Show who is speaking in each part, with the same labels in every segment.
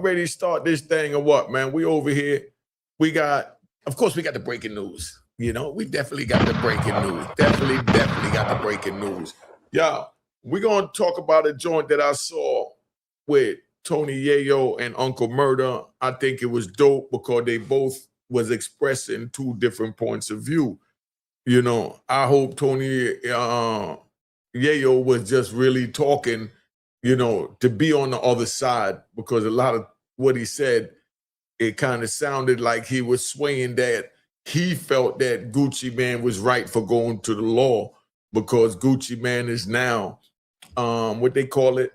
Speaker 1: ready to start this thing or what, man? We over here. Of course, we got the breaking news. You know, we definitely got the breaking news. Definitely got the breaking news. Yo, we're going to talk about a joint that I saw with Tony Yayo and Uncle Murda. I think it was dope because they both was expressing two different points of view. You know, I hope Tony Yayo was just really talking, you know, to be on the other side, because a lot of what he said, it kind of sounded like he was swaying that he felt that Gucci Mane was right for going to the law because Gucci Mane is now, what they call it,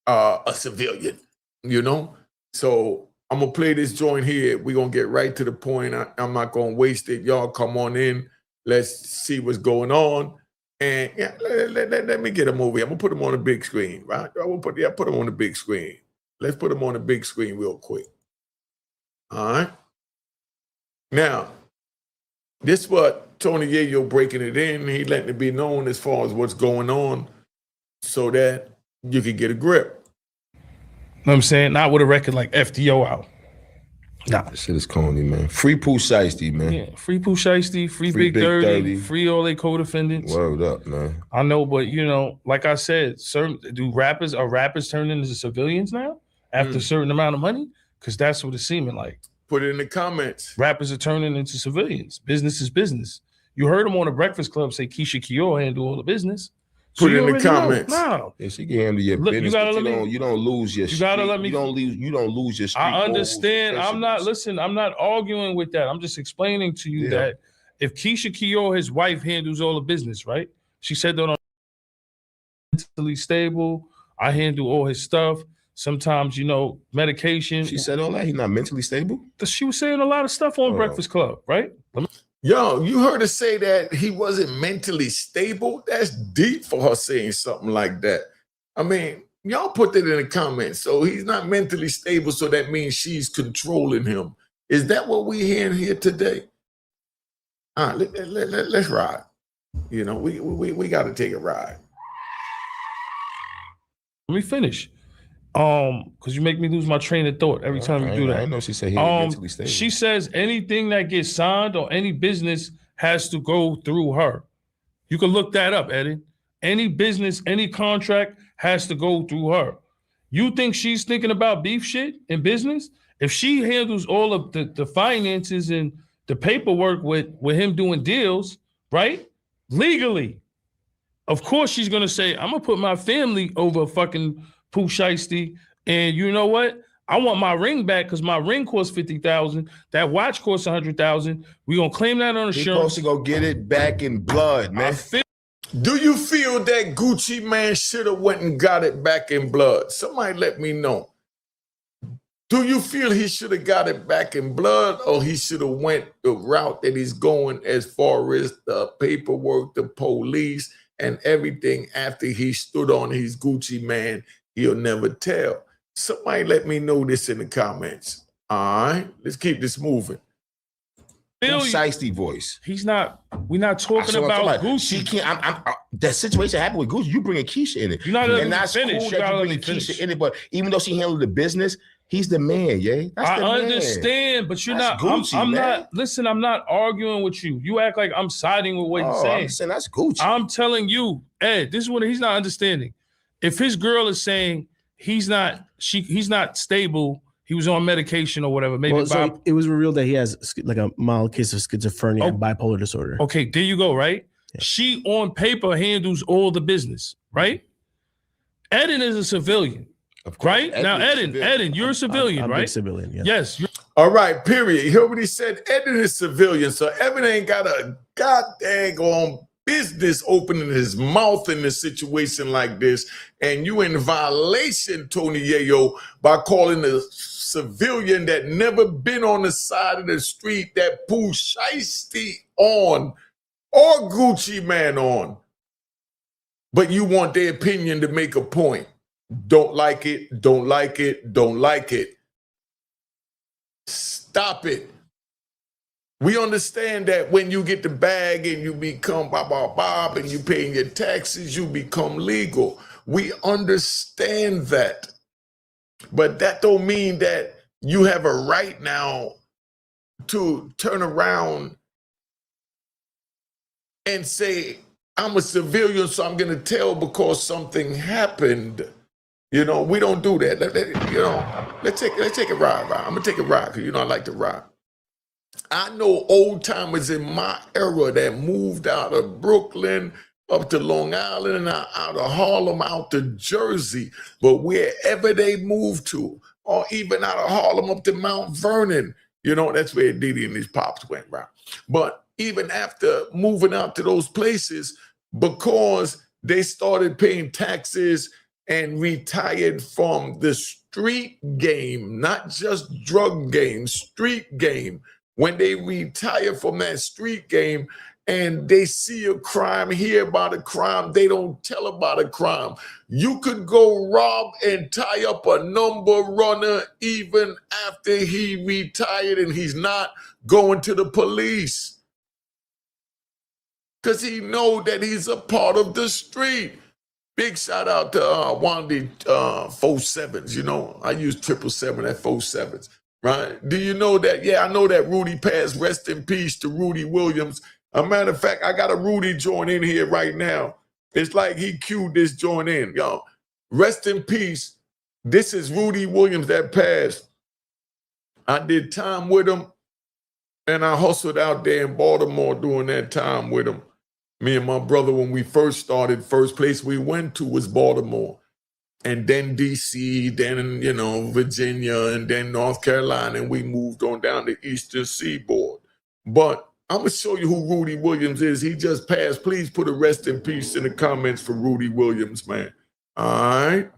Speaker 1: a civilian, you know? So I'm going to play this joint here. We're going to get right to the point. I'm not going to waste it. Y'all come on in. Let's see what's going on. And yeah, let me get a movie. I'm going to put them on the big screen, right? I will put them on the big screen. Let's put them on the big screen real quick. All right. Now, this is what Tony Yayo breaking it in. He letting it be known as far as what's going on so that you can get a grip.
Speaker 2: You know what I'm saying? Not with a record like FDO out. Nah.
Speaker 3: This shit is corny, man. Free Pooh Shiesty, man.
Speaker 2: Yeah, free Pooh Shiesty, free Big 30, free all their co-defendants.
Speaker 3: Word up, man.
Speaker 2: I know, but you know, like I said, are rappers turning into civilians now after a certain amount of money? Because that's what it's seeming like.
Speaker 1: Put it in the comments.
Speaker 2: Rappers are turning into civilians. Business is business. You heard him on the Breakfast Club say Keyshia Ka'oir handle all the business.
Speaker 1: Put it in the comments.
Speaker 2: No.
Speaker 3: Yeah, she can handle your business. You don't lose your. You gotta let me. You don't lose your.
Speaker 2: I understand. I'm not arguing with that. I'm just explaining to you that if Keyshia Ka'oir, his wife, handles all the business, right? She said that I'm mentally stable. I handle all his stuff. Sometimes, you know, medication.
Speaker 3: She said all that. He's not mentally stable.
Speaker 2: She was saying a lot of stuff on Breakfast Club, right?
Speaker 1: Yo, you heard her say that he wasn't mentally stable? That's deep for her saying something like that. I mean, y'all put that in the comments. So he's not mentally stable, so that means she's controlling him. Is that what we're hearing here today? All right, let's ride. You know, we got to take a ride.
Speaker 2: Let me finish. Because you make me lose my train of thought every time you do that.
Speaker 3: I know she said he was mentally stable.
Speaker 2: She says anything that gets signed or any business has to go through her. You can look that up, Eddie. Any business, any contract has to go through her. You think she's thinking about beef shit in business? If she handles all of the finances and the paperwork with him doing deals, right? Legally, of course she's gonna say, I'm gonna put my family over fucking Pooh Shiesty, and you know what? I want my ring back because my ring costs $50,000. That watch costs $100,000. We gonna claim that on insurance.
Speaker 3: He's supposed to go get it back in blood, man.
Speaker 1: Do you feel that Gucci Mane should have went and got it back in blood? Somebody let me know. Do you feel he should have got it back in blood, or he should have went the route that he's going as far as the paperwork, the police, and everything after he stood on his Gucci Mane? He'll never tell. Somebody let me know this in the comments. All right, let's keep this moving.
Speaker 3: Shiesty voice.
Speaker 2: He's not. We're not talking about Gucci.
Speaker 3: She can't. That situation happened with Gucci. You bringing Keyshia in it.
Speaker 2: You're not letting
Speaker 3: and
Speaker 2: me
Speaker 3: that's
Speaker 2: finish.
Speaker 3: Cool that you bring Keyshia in it, but even though she handled the business, he's the man, yeah.
Speaker 2: I understand, but you're not. Gucci, I'm not. Listen, I'm not arguing with you. You act like I'm siding with what you're saying.
Speaker 3: I'm saying that's Gucci.
Speaker 2: I'm telling you, Ed. This is what he's not understanding. If his girl is saying he's not stable, he was on medication or whatever. Maybe
Speaker 4: so it was revealed that he has like a mild case of schizophrenia and bipolar disorder.
Speaker 2: Okay, there you go, right? Yeah. She on paper handles all the business, right? Eden is a civilian, right? Now, Eden, you're a civilian, right?
Speaker 4: I'm a civilian, yeah.
Speaker 2: Yes.
Speaker 1: All right, period. You hear what he said? Eden is civilian, so Evan ain't got a goddamn on business opening his mouth in a situation like this, and you in violation, Tony Yayo, by calling a civilian that never been on the side of the street that Pooh Shiesty on or Gucci Mane on. But you want their opinion to make a point. Don't like it, don't like it, don't like it. Stop it. We understand that when you get the bag and you become bob and you paying your taxes, you become legal. We understand that. But that don't mean that you have a right now to turn around and say, I'm a civilian, so I'm going to tell because something happened. You know, we don't do that. Let's take a ride. I'm going to take a ride because, you know, I like to ride. I know old timers in my era that moved out of Brooklyn up to Long Island and out of Harlem, out to Jersey, but wherever they moved to, or even out of Harlem up to Mount Vernon, you know, that's where Diddy and his pops went, right? But even after moving out to those places, because they started paying taxes and retired from the street game, not just drug game, street game. When they retire from that street game and they see a crime, hear about a crime, they don't tell about a crime. You could go rob and tie up a number runner even after he retired and he's not going to the police. Because he know that he's a part of the street. Big shout out to one of the 47s, you know. I use 777 at 47s. Right? Do you know that? Yeah, I know that Rudy passed. Rest in peace to Rudy Williams. A matter of fact, I got a Rudy joint in here right now. It's like he cued this joint in. Yo, rest in peace. This is Rudy Williams that passed. I did time with him, and I hustled out there in Baltimore during that time with him. Me and my brother, when we first started, first place we went to was Baltimore. And then D.C., then, you know, Virginia, and then North Carolina, and we moved on down the Eastern Seaboard. But I'm going to show you who Rudy Williams is. He just passed. Please put a rest in peace in the comments for Rudy Williams, man. All right?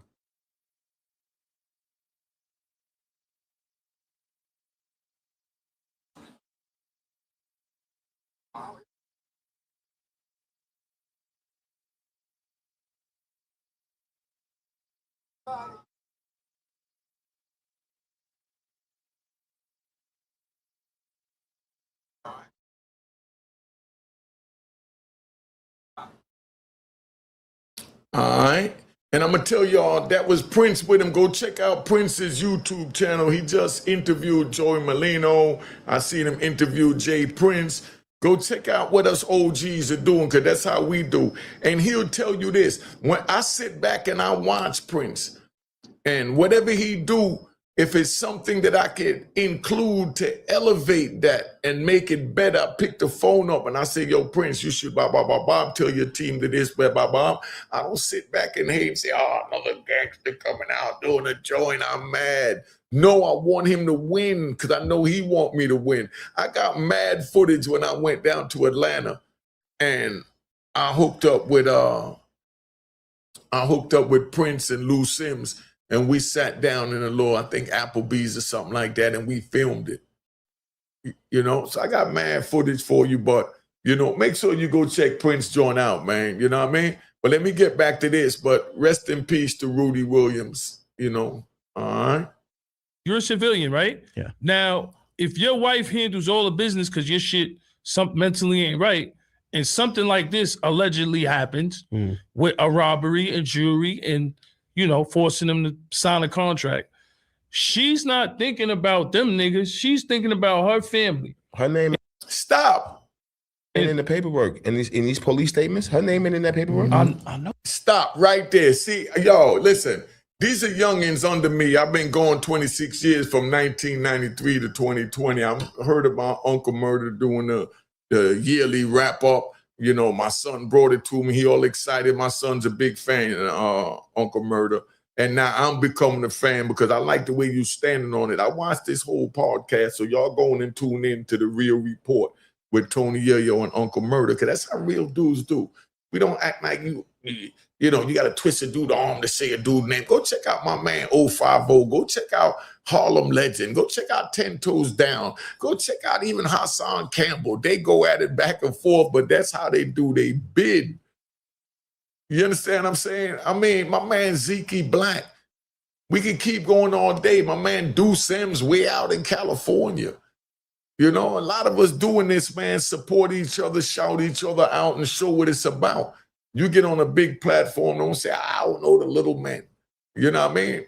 Speaker 1: All right. And I'm going to tell y'all, that was Prince with him. Go check out Prince's YouTube channel. He just interviewed Joey Molino. I seen him interview Jay Prince. Go check out what us OGs are doing, because that's how we do. And he'll tell you this. When I sit back and I watch Prince, and whatever he do, if it's something that I could include to elevate that and make it better, I pick the phone up and I say, yo, Prince, you should tell your team to this, I don't sit back and hate and say, oh, another gangster coming out doing a joint, I'm mad. No, I want him to win because I know he want me to win. I got mad footage when I went down to Atlanta and I hooked up with Prince and Lou Sims. And we sat down in a little, I think Applebee's or something like that, and we filmed it. You know, so I got mad footage for you, but, you know, make sure you go check Prince joint out, man. You know what I mean? But let me get back to this, but rest in peace to Rudy Williams, you know. All right.
Speaker 2: You're a civilian, right?
Speaker 4: Yeah.
Speaker 2: Now, if your wife handles all the business because your shit mentally ain't right, and something like this allegedly happens with a robbery and jewelry and, you know, forcing them to sign a contract. She's not thinking about them niggas. She's thinking about her family.
Speaker 3: Her name.
Speaker 1: Stop.
Speaker 3: And in the paperwork, in these police statements, her name ain't in that paperwork.
Speaker 2: I know.
Speaker 1: Stop right there. See, yo, listen. These are youngins under me. I've been going 26 years from 1993 to 2020. I've heard about Uncle Murda doing the yearly wrap up. You know, my son brought it to me. He all excited. My son's a big fan of Uncle Murda. And now I'm becoming a fan because I like the way you standing on it. I watched this whole podcast, so y'all going and tune in to The Real Report with Tony Yayo and Uncle Murda, because that's how real dudes do. We don't act like you know, you got to twist a dude arm to say a dude name. Go check out my man 050. Go check out Harlem Legend. Go check out 10 Toes Down. Go check out even Hassan Campbell. They go at it back and forth, but that's how they do. They bid. You understand what I'm saying? I mean, my man Zeke Black. We can keep going all day. My man Do Sims way out in California. You know, a lot of us doing this, man, support each other, shout each other out, and show what it's about. You get on a big platform, don't say, I don't know the little man. You know what I mean?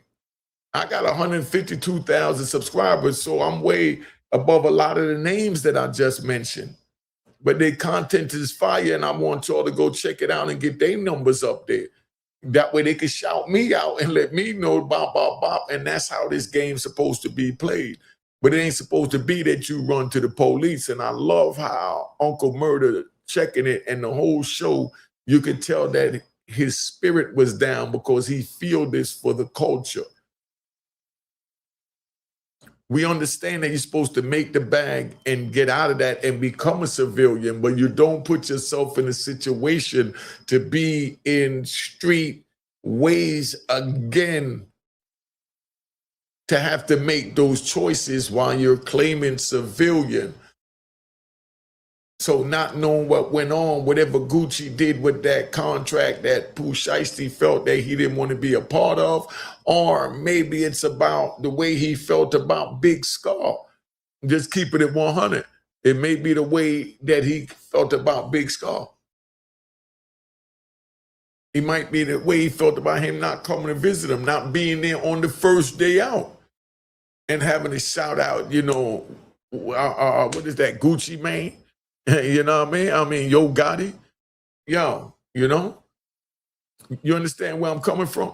Speaker 1: I got 152,000 subscribers, so I'm way above a lot of the names that I just mentioned. But their content is fire, and I want y'all to go check it out and get their numbers up there. That way they can shout me out and let me know, bop, bop, bop, and that's how this game's supposed to be played. But it ain't supposed to be that you run to the police. And I love how Uncle Murder checking it, and the whole show, you could tell that his spirit was down because he feel this for the culture. We understand that you're supposed to make the bag and get out of that and become a civilian, but you don't put yourself in a situation to be in street ways again, to have to make those choices while you're claiming civilian. So not knowing what went on, whatever Gucci did with that contract that Pooh Shiesty felt that he didn't want to be a part of, or maybe it's about the way he felt about Big Scar. Just keep it at 100. It may be the way that he felt about Big Scar. It might be the way he felt about him not coming to visit him, not being there on the first day out and having to shout out, you know, what is that, Gucci Mane? You know what I mean? I mean, Yo Gotti. Yo, you know? You understand where I'm coming from?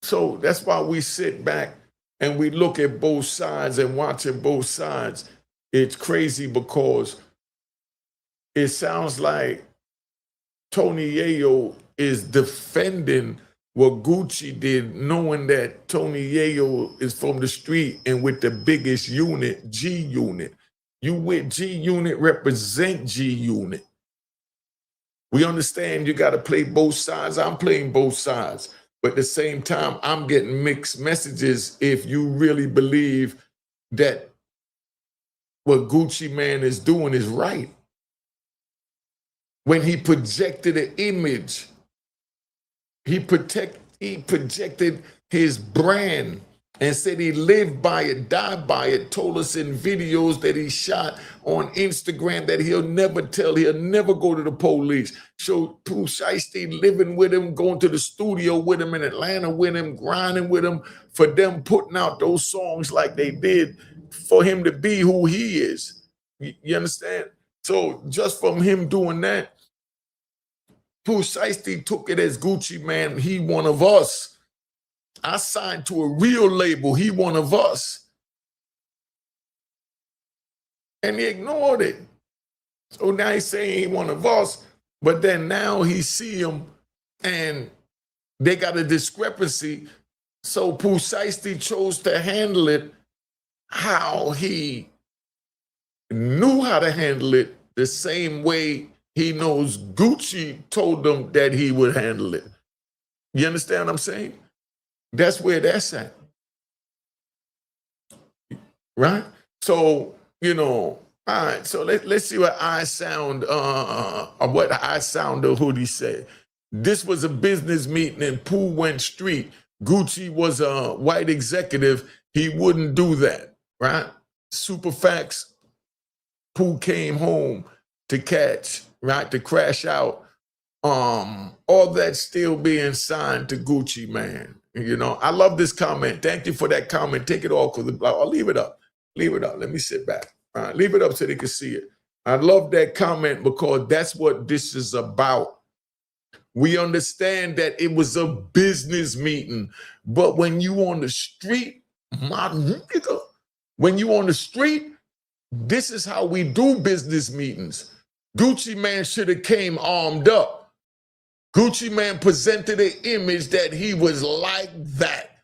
Speaker 1: So that's why we sit back and we look at both sides, and watching both sides, it's crazy because it sounds like Tony Yayo is defending what Gucci did, knowing that Tony Yayo is from the street and with the biggest unit, G Unit. You with G Unit represent G Unit. We understand you got to play both sides. I'm playing both sides. But at the same time, I'm getting mixed messages if you really believe that what Gucci Man is doing is right. When he projected an image, he projected his brand and said he lived by it, died by it, told us in videos that he shot on Instagram that he'll never tell, he'll never go to the police. Showed Pooh Shiesty living with him, going to the studio with him in Atlanta with him, grinding with him, for them putting out those songs like they did for him to be who he is. You understand? So just from him doing that, Pooh Shiesty took it as Gucci Man, he one of us. I signed to a real label, he one of us. And he ignored it. So now he's saying he one of us, but then now he see him and they got a discrepancy. So Pooh Shiesty chose to handle it how he knew how to handle it, the same way he knows Gucci told him that he would handle it. You understand what I'm saying? That's where that's at. Right? So, you know, all right, so let's see what I Sound the Hoodie said. This was a business meeting and Pooh went street. Gucci was a white executive. He wouldn't do that, right? Super facts. Pooh came home to catch, right, to crash out. All that still being signed to Gucci Man. You know, I love this comment. Thank you for that comment. Take it off because I'll leave it up. Leave it up. Let me sit back. All right, leave it up so they can see it. I love that comment because that's what this is about. We understand that it was a business meeting, but when you on the street, when you on the street, this is how we do business meetings. Gucci Man should have came armed up. Gucci Man presented an image that he was like that.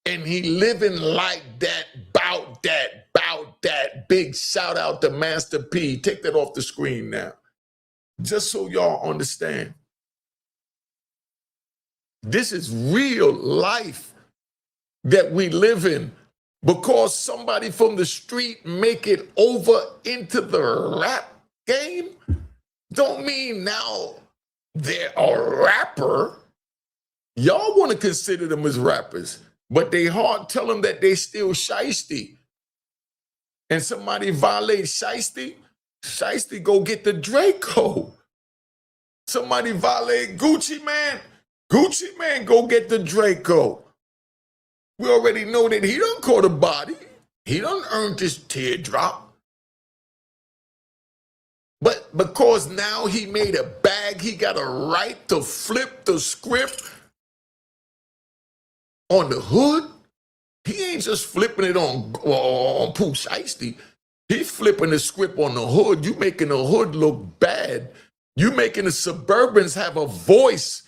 Speaker 1: And he living like that, bout that, bout that. Big shout out to Master P. Take that off the screen now. Just so y'all understand. This is real life that we live in. Because somebody from the street make it over into the rap game, don't mean now they're a rapper. Y'all want to consider them as rappers, but they heart tell them that they still shiesty. And somebody violates shiesty, shiesty go get the Draco. Somebody violate Gucci Man, Gucci Man go get the Draco. We already know that he done caught a body. He done earned his teardrop. But because now he made a bag, he got a right to flip the script on the hood. He ain't just flipping it on Pooh Shiesty. He flipping the script on the hood. You making the hood look bad. You making the suburbans have a voice.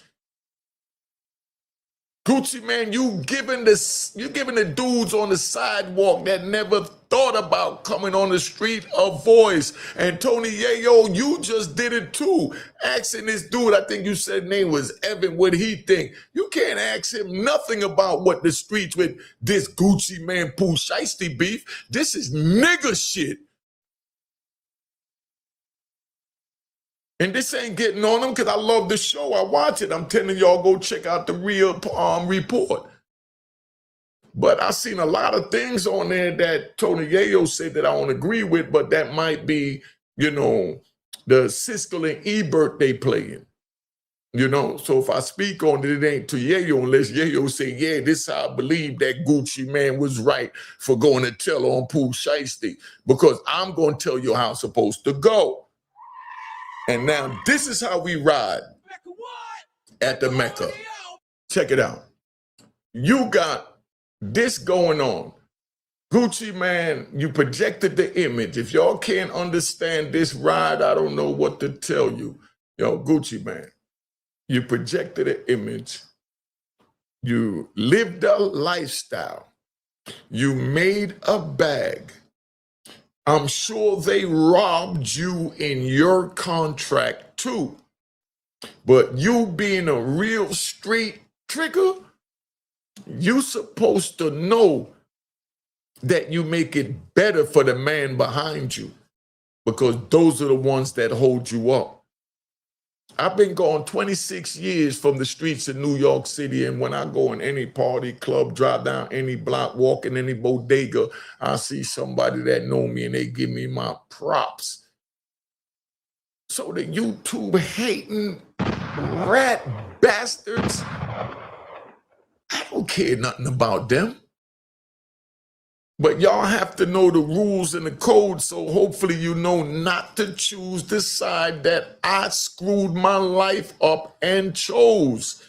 Speaker 1: Gucci Man, you giving the dudes on the sidewalk that never thought about coming on the street a voice. And Tony Yayo, you just did it too. Asking this dude, I think you said name was Evan, what he think. You can't ask him nothing about what the streets with this Gucci Man Pooh Shiesty beef. This is nigga shit. And this ain't getting on them because I love the show. I watch it. I'm telling y'all, go check out the real report. But I seen a lot of things on there that Tony Yayo said that I don't agree with, but that might be, you know, the Siskel and Ebert they playing. You know, so if I speak on it, it ain't to Yayo unless Yayo say, yeah, this how I believe that Gucci Man was right for going to tell on Pooh Shiesty, because I'm going to tell you how it's supposed to go. And now this is how we ride at the Mecca. Check it out. You got this going on. Gucci Man, you projected the image. If y'all can't understand this ride, I don't know what to tell you. Yo, Gucci Man, you projected an image. You lived a lifestyle. You made a bag. I'm sure they robbed you in your contract too. But you being a real street trigger, you supposed to know that you make it better for the man behind you, because those are the ones that hold you up. I've been gone 26 years from the streets of New York City, and when I go in any party, club, drive down any block, walk in any bodega, I see somebody that know me and they give me my props. So the YouTube hating rat bastards, I don't care nothing about them. But y'all have to know the rules and the code, so hopefully you know not to choose the side that I screwed my life up and chose.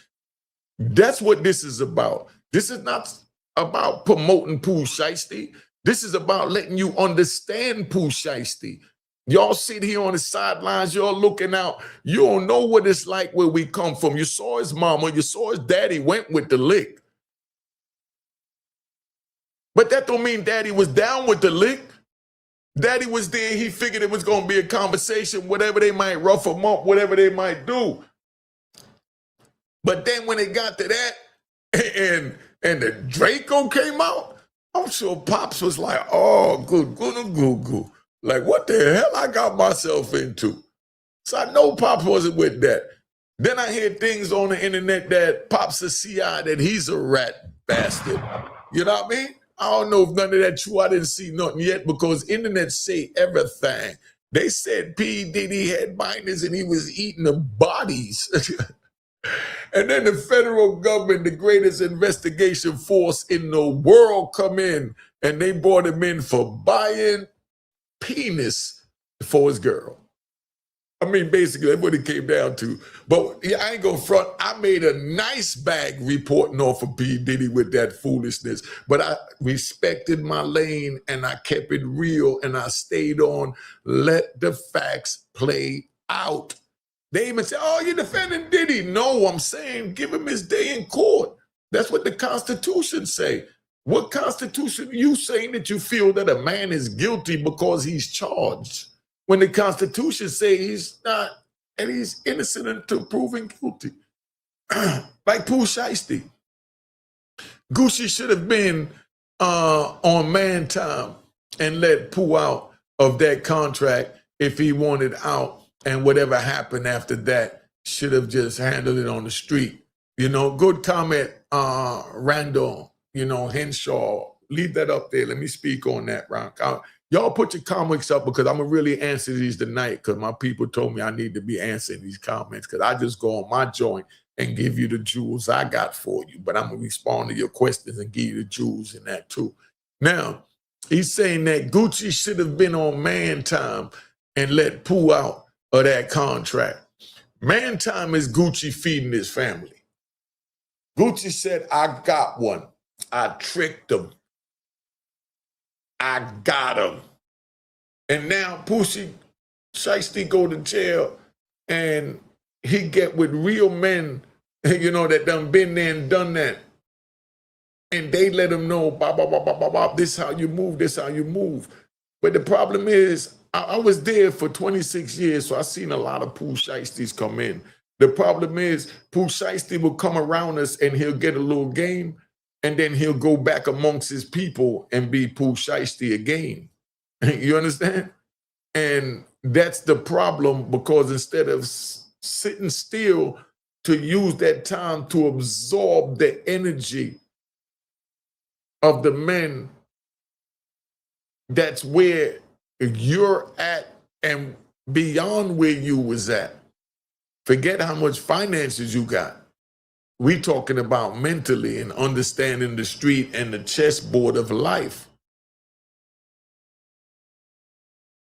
Speaker 1: That's what this is about. This is not about promoting Pooh Shiesty. This is about letting you understand Pooh Shiesty. Y'all sit here on the sidelines, y'all looking out. You don't know what it's like where we come from. You saw his mama, you saw his daddy went with the lick. But that don't mean daddy was down with the lick. Daddy was there. He figured it was going to be a conversation, whatever they might rough him up, whatever they might do. But then when it got to that and the Draco came out, I'm sure Pops was like, oh, good. Like, what the hell I got myself into? So I know Pops wasn't with that. Then I hear things on the internet that Pops a CI, that he's a rat bastard. You know what I mean? I don't know if none of that true. I didn't see nothing yet because internet say everything. They said P. Diddy had minors and he was eating the bodies. And then the federal government, the greatest investigation force in the world, come in and they brought him in for buying penis for his girl. I mean, basically, that's what it came down to. But yeah, I ain't gonna front. I made a nice bag reporting off of P. Diddy with that foolishness. But I respected my lane and I kept it real and I stayed on. Let the facts play out. They even say, oh, you're defending Diddy. No, I'm saying give him his day in court. That's what the Constitution say. What Constitution you saying that you feel that a man is guilty because he's charged? When the Constitution says he's not, and he's innocent until proven guilty. Like Pooh Shiesty. Gucci should have been on man time and let Pooh out of that contract if he wanted out, and whatever happened after that should have just handled it on the street. You know, good comment, Randall, you know, Henshaw. Leave that up there. Let me speak on that, Ron. Y'all put your comments up because I'm going to really answer these tonight because my people told me I need to be answering these comments because I just go on my joint and give you the jewels I got for you. But I'm going to respond to your questions and give you the jewels in that too. Now, he's saying that Gucci should have been on man time and let Pooh out of that contract. Man time is Gucci feeding his family. Gucci said, I got one. I tricked him. I got him. And now Pooh Shiesty go to jail and he get with real men, you know, that done been there and done that. And they let him know, this is how you move, this is how you move. But the problem is, I was there for 26 years, so I've seen a lot of Pooh Shiesties come in. The problem is, Pooh Shiesty will come around us and he'll get a little game, and then he'll go back amongst his people and be Pooh Shiesty again. You understand? And that's the problem, because instead of sitting still to use that time to absorb the energy of the men, that's where you're at and beyond where you was at. Forget how much finances you got. We talking about mentally and understanding the street and the chessboard of life.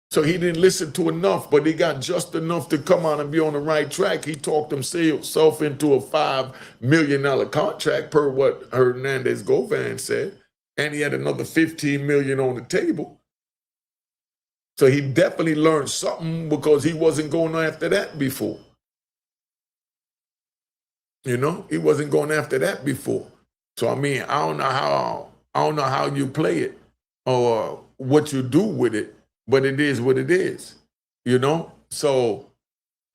Speaker 1: So he didn't listen to enough, but he got just enough to come out and be on the right track. He talked himself into a $5 million contract per what Hernandez Govan said. And he had another $15 million on the table. So he definitely learned something, because he wasn't going after that before. You know, he wasn't going after that before. So I mean, I don't know how you play it or what you do with it, but it is what it is. You know? So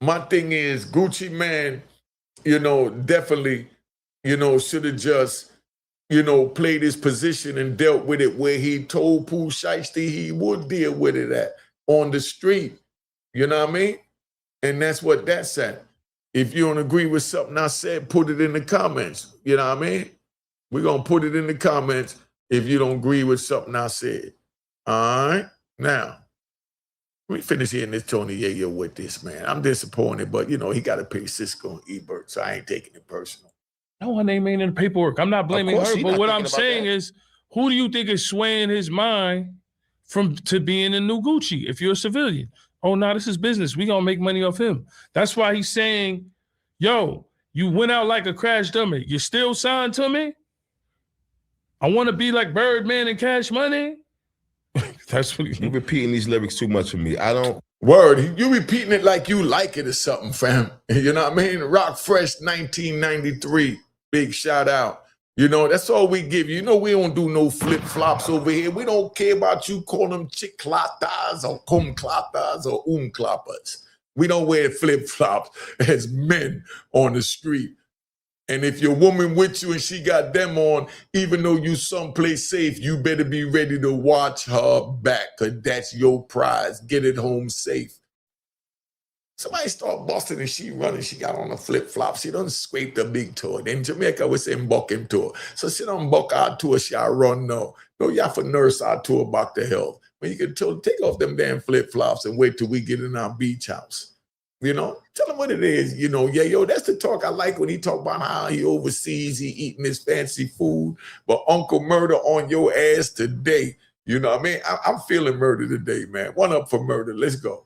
Speaker 1: my thing is, Gucci man, you know, definitely, you know, should have just, you know, played his position and dealt with it where he told Pooh Shiesty he would deal with it at, on the street. You know what I mean? And that's what that's at. If you don't agree with something I said, put it in the comments. You know what I mean? We're going to put it in the comments if you don't agree with something I said. All right? Now, we finish hearing this Tony Yayo with this, man. I'm disappointed, but, you know, he got to pay Cisco and Ebert, so I ain't taking it personal.
Speaker 2: No one ain't in the paperwork. I'm not blaming her, but what I'm saying is, who do you think is swaying his mind to being a new Gucci if you're a civilian? Oh, no, this is business. We gonna make money off him. That's why he's saying, yo, you went out like a crash dummy. You still signed to me? I want to be like Birdman and Cash Money. That's what
Speaker 3: you're repeating these lyrics too much for me. I don't.
Speaker 1: Word, you repeating it like you like it or something, fam. You know what I mean? Rock Fresh 1993. Big shout out. You know, that's all we give you. You know, we don't do no flip-flops over here. We don't care about you calling them chiclatas or cumclatas or umclapas. We don't wear flip-flops as men on the street. And if your woman with you and she got them on, even though you someplace safe, you better be ready to watch her back, because that's your prize. Get it home safe. Somebody start busting and she running. She got on a flip-flop. She done scrape the big toe. In Jamaica, we say buck him to her. So she done buck out to her, she run no. No, you have to nurse out to her back to health. But you can take off them damn flip-flops and wait till we get in our beach house. You know, tell him what it is. You know, yeah, yo, that's the talk I like when he talk about how he overseas, he eating his fancy food. But Uncle Murder on your ass today. You know what I mean? I'm feeling Murder today, man. One up for Murder. Let's go.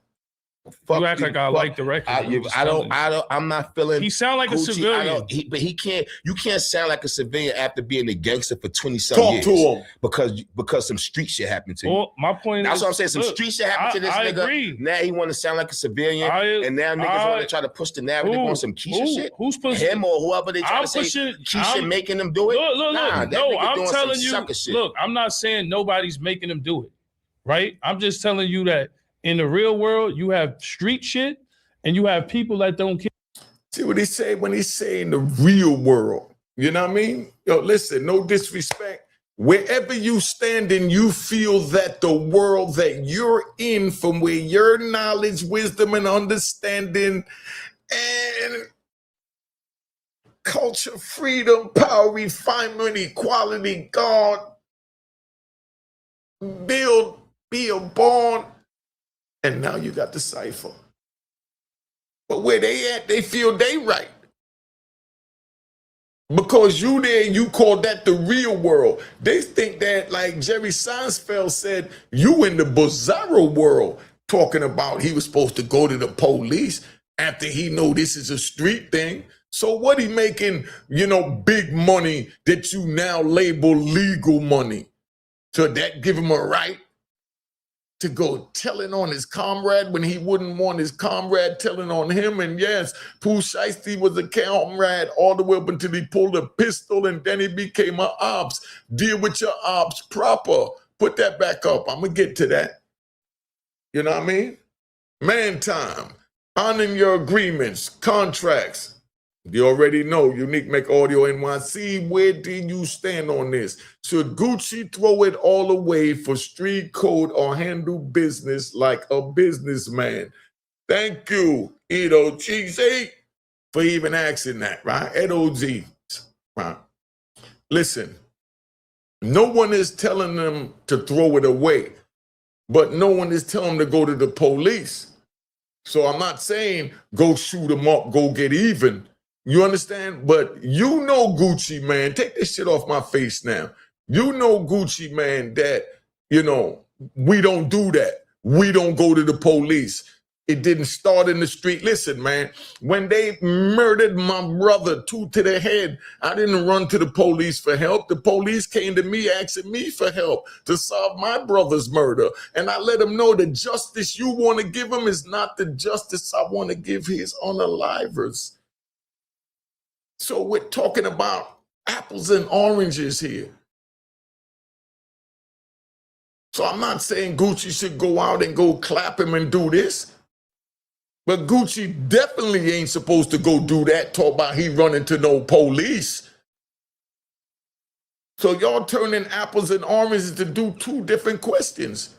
Speaker 2: You act like I like the record.
Speaker 3: I'm not feeling.
Speaker 2: He sound like Gucci, a civilian.
Speaker 3: But he can't. You can't sound like a civilian after being a gangster for 20-some years.
Speaker 1: Talk to
Speaker 3: him because some street shit happened to you.
Speaker 2: Well, my point
Speaker 3: That's
Speaker 2: is,
Speaker 3: what I'm saying. Some street shit happened to this nigga.
Speaker 2: Agree.
Speaker 3: Now he want to sound like a civilian, and now niggas want to try to push the narrative on some Keyshia shit.
Speaker 2: Who's pushing
Speaker 3: him or whoever they try to say? Keyshia making them do it.
Speaker 2: Look. No, I'm telling you. Look, I'm not saying nobody's making them do it, right? I'm just telling you that. In the real world, you have street shit and you have people that don't care.
Speaker 1: See what he say when he say in the real world. You know what I mean? Yo, listen, no disrespect. Wherever you stand and you feel that the world that you're in, from where your knowledge, wisdom, and understanding and culture, freedom, power, refinement, equality, God, build, be a born. And now you got the cipher. But where they at, they feel they right. Because you there, you call that the real world. They think that, like Jerry Seinfeld said, you in the bizarro world, talking about he was supposed to go to the police after he know this is a street thing. So what he making, you know, big money that you now label legal money? So that give him a right to go telling on his comrade when he wouldn't want his comrade telling on him. And yes, Pooh Shiesty was a comrade all the way up until he pulled a pistol and then he became an ops. Deal with your ops proper. Put that back up. I'm going to get to that. You know what I mean? Man time. Honoring your agreements, contracts. You already know, Unique Mecca Audio NYC, where do you stand on this? Should Gucci throw it all away for street code or handle business like a businessman? Thank you, Edo Cheesy, for even asking that, right? Edo G, right? Listen, no one is telling them to throw it away, but no one is telling them to go to the police. So I'm not saying go shoot them up, go get even. You understand? But you know, Gucci, man, take this shit off my face now. You know, Gucci, man, that, you know, we don't do that. We don't go to the police. It didn't start in the street. Listen, man, when they murdered my brother, 2 to the head, I didn't run to the police for help. The police came to me asking me for help to solve my brother's murder. And I let them know the justice you want to give him is not the justice I want to give his unalivers. So we're talking about apples and oranges here. So I'm not saying Gucci should go out and go clap him and do this. But Gucci definitely ain't supposed to go do that, talk about he running to no police. So y'all turning apples and oranges to do 2 different questions.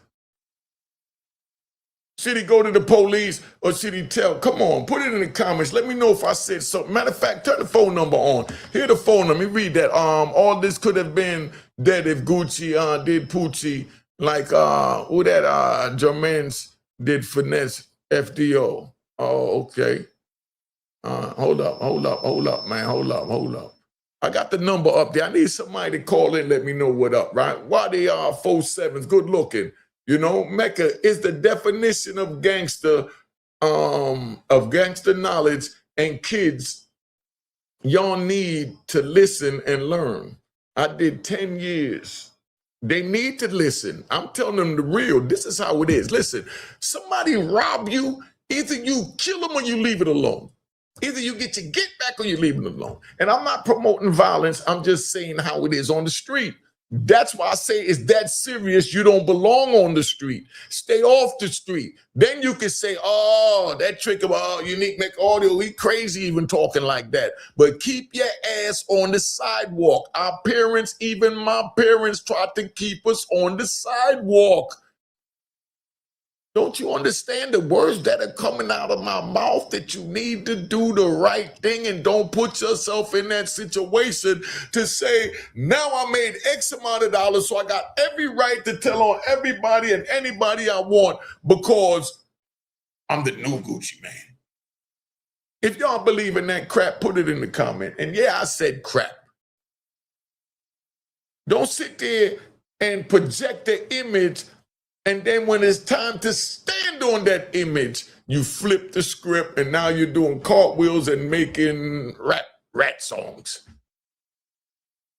Speaker 1: Should he go to the police or should he tell? Come on, put it in the comments. Let me know if I said something. Matter of fact, turn the phone number on. Here the phone number. Let me read that. All this could have been dead if Gucci did Poochie like who that Jermaine's did finesse FDO. Oh, okay. Hold up, man. Hold up. I got the number up there. I need somebody to call in, let me know what up, right? Why they are 47s, good looking. You know, Mecca is the definition of gangster knowledge, and kids, y'all need to listen and learn. I did 10 years. They need to listen. I'm telling them the real. This is how it is. Listen, somebody rob you, either you kill them or you leave it alone. Either you get your get back or you leave it alone. And I'm not promoting violence. I'm just saying how it is on the street. That's why I say it's that serious. You don't belong on the street. Stay off the street. Then you can say, oh, that trick about Unique Mecca Audio, he crazy even talking like that. But keep your ass on the sidewalk. Our parents, even my parents, tried to keep us on the sidewalk. Don't you understand the words that are coming out of my mouth, that you need to do the right thing and don't put yourself in that situation to say, now I made X amount of dollars, so I got every right to tell on everybody and anybody I want because I'm the new Gucci man. If y'all believe in that crap, put it in the comment. And yeah, I said crap. Don't sit there and project the image, and then when it's time to stand on that image, you flip the script and now you're doing cartwheels and making rap songs.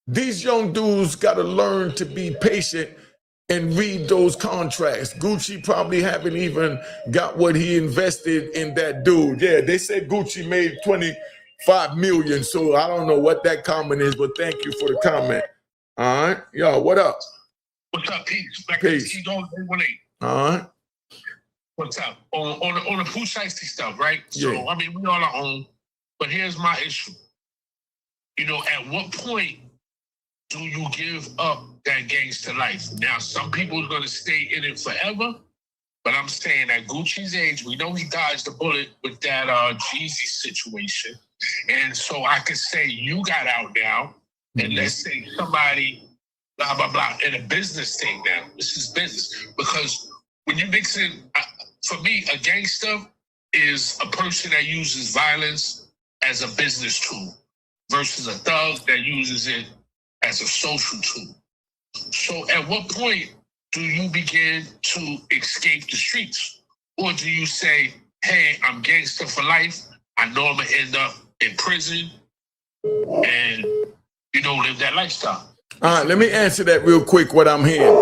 Speaker 1: These young dudes got to learn to be patient and read those contracts. Gucci probably haven't even got what he invested in that dude. Yeah, they said Gucci made 25 million, so I don't know what that comment is, but thank you for the comment. All right, yo, what up?
Speaker 5: What's up, Peace?
Speaker 1: Peace. All right.
Speaker 5: What's up? On the Pooh Shiesty stuff, right? So,
Speaker 1: Yeah.
Speaker 5: I mean, we all our own, but here's my issue. You know, at what point do you give up that gangster life? Now, some people are going to stay in it forever, but I'm saying at Gucci's age, we know he dodged the bullet with that Jeezy situation. And so I could say you got out now, and let's say somebody blah, blah, blah, in a business thing now. This is business. Because when you mix in, for me, a gangster is a person that uses violence as a business tool. versus a thug that uses it as a social tool. So at what point do you begin to escape the streets? Or do you say, hey, I'm gangster for life. I know I'm going to end up in prison and, live that lifestyle.
Speaker 1: All right, let me answer that real quick, what I'm hearing.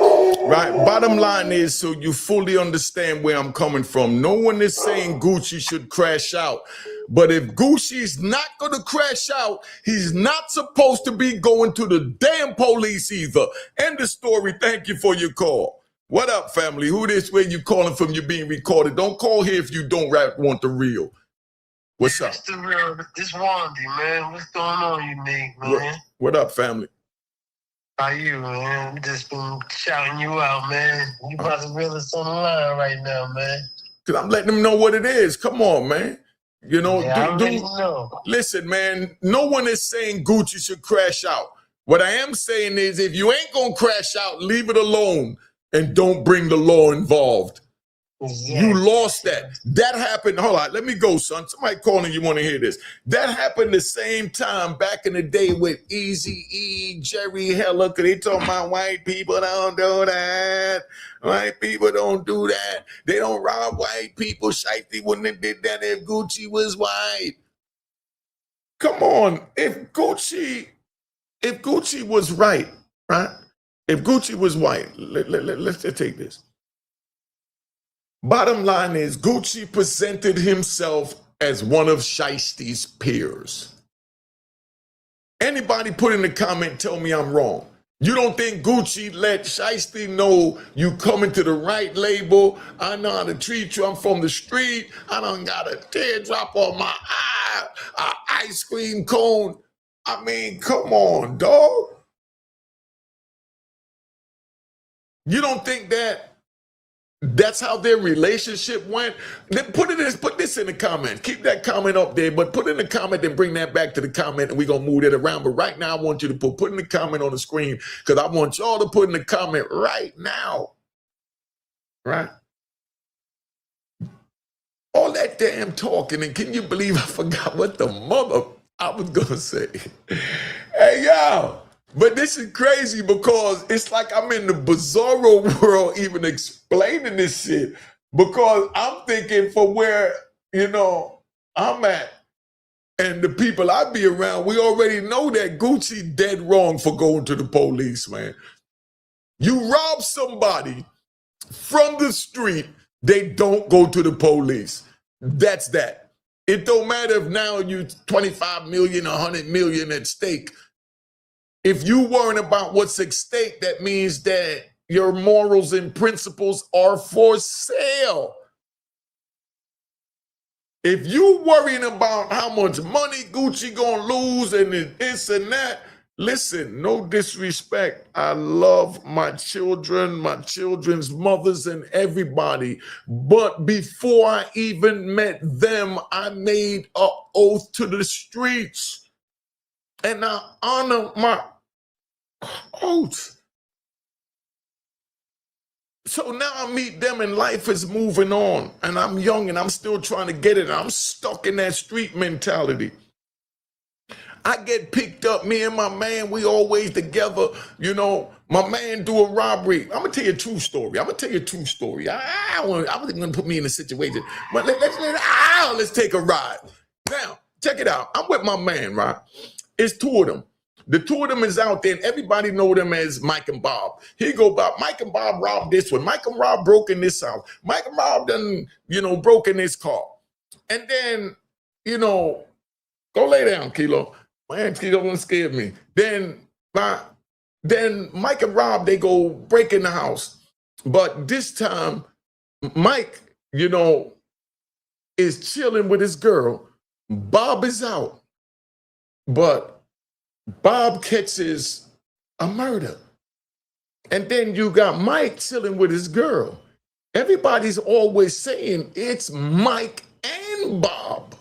Speaker 1: Right? Bottom line is, so you fully understand where I'm coming from. No one is saying Gucci should crash out. But if Gucci's not going to crash out, he's not supposed to be going to the damn police either. End of story. Thank you for your call. What up, family? Who this? Where you calling from? You being recorded. Don't call here if you don't want the real. What's up?
Speaker 6: It's the real. This Wandy, man. What's going on, Unique, man?
Speaker 1: What up, family?
Speaker 6: How you, man? We just been shouting you out, man. You about to reel us on the line right now, man.
Speaker 1: Because I'm letting them know what it is. Come on, man.
Speaker 6: I already know.
Speaker 1: Listen, man, no one is saying Gucci should crash out. What I am saying is if you ain't going to crash out, leave it alone and don't bring the law involved.
Speaker 6: Yes.
Speaker 1: You lost that. That happened. Hold on. Let me go, son. Somebody calling. You want to hear this. That happened the same time back in the day with Eazy-E, Jerry Heller, because they talking about white people don't do that. White people don't do that. They don't rob white people. Shiesty wouldn't have did that if Gucci was white. Come on. If Gucci was right? If Gucci was white, let's just take this. Bottom line is Gucci presented himself as one of Shiesty's peers. Anybody put in the comment, tell me I'm wrong. You don't think Gucci let Shiesty know you coming to the right label? I know how to treat you. I'm from the street. I done got a teardrop on my eye, an ice cream cone. I mean, come on, dog. You don't think that's how their relationship went? Then put this in the comment. Keep that comment up there, but put in the comment and bring that back to the comment, and we're going to move it around. But right now, I want you to put in the comment on the screen because I want y'all to put in the comment right now. Right? All that damn talking, and can you believe I forgot what the mother I was going to say? Hey, y'all. But this is crazy because it's like I'm in the bizarro world even explaining this shit because I'm thinking for where, I'm at and the people I be around, we already know that Gucci dead wrong for going to the police, man. You rob somebody from the street, they don't go to the police. That's that. It don't matter if now you 25 million, 100 million at stake. If you worrying about what's at stake, that means that your morals and principles are for sale. If you worrying about how much money Gucci gonna lose and this and that, listen, no disrespect. I love my children, my children's mothers and everybody. But before I even met them, I made an oath to the streets. And I honor my oath. So now I meet them and life is moving on. And I'm young and I'm still trying to get it. I'm stuck in that street mentality. I get picked up, me and my man, we always together. My man do a robbery. I'm going to tell you a true story. I wasn't going to put me in a situation. But let's take a ride. Now, check it out. I'm with my man, right? It's two of them. The two of them is out there, and everybody know them as Mike and Bob. Here go Bob. Mike and Bob robbed this one. Mike and Bob broke in this house. Mike and Bob done, broke in this car. And then, go lay down, Kilo. Man, Kilo don't scare me. Then Mike and Rob, they go break in the house. But this time, Mike, is chilling with his girl. Bob is out. But Bob catches a murder. And then you got Mike chilling with his girl. Everybody's always saying it's Mike and Bob.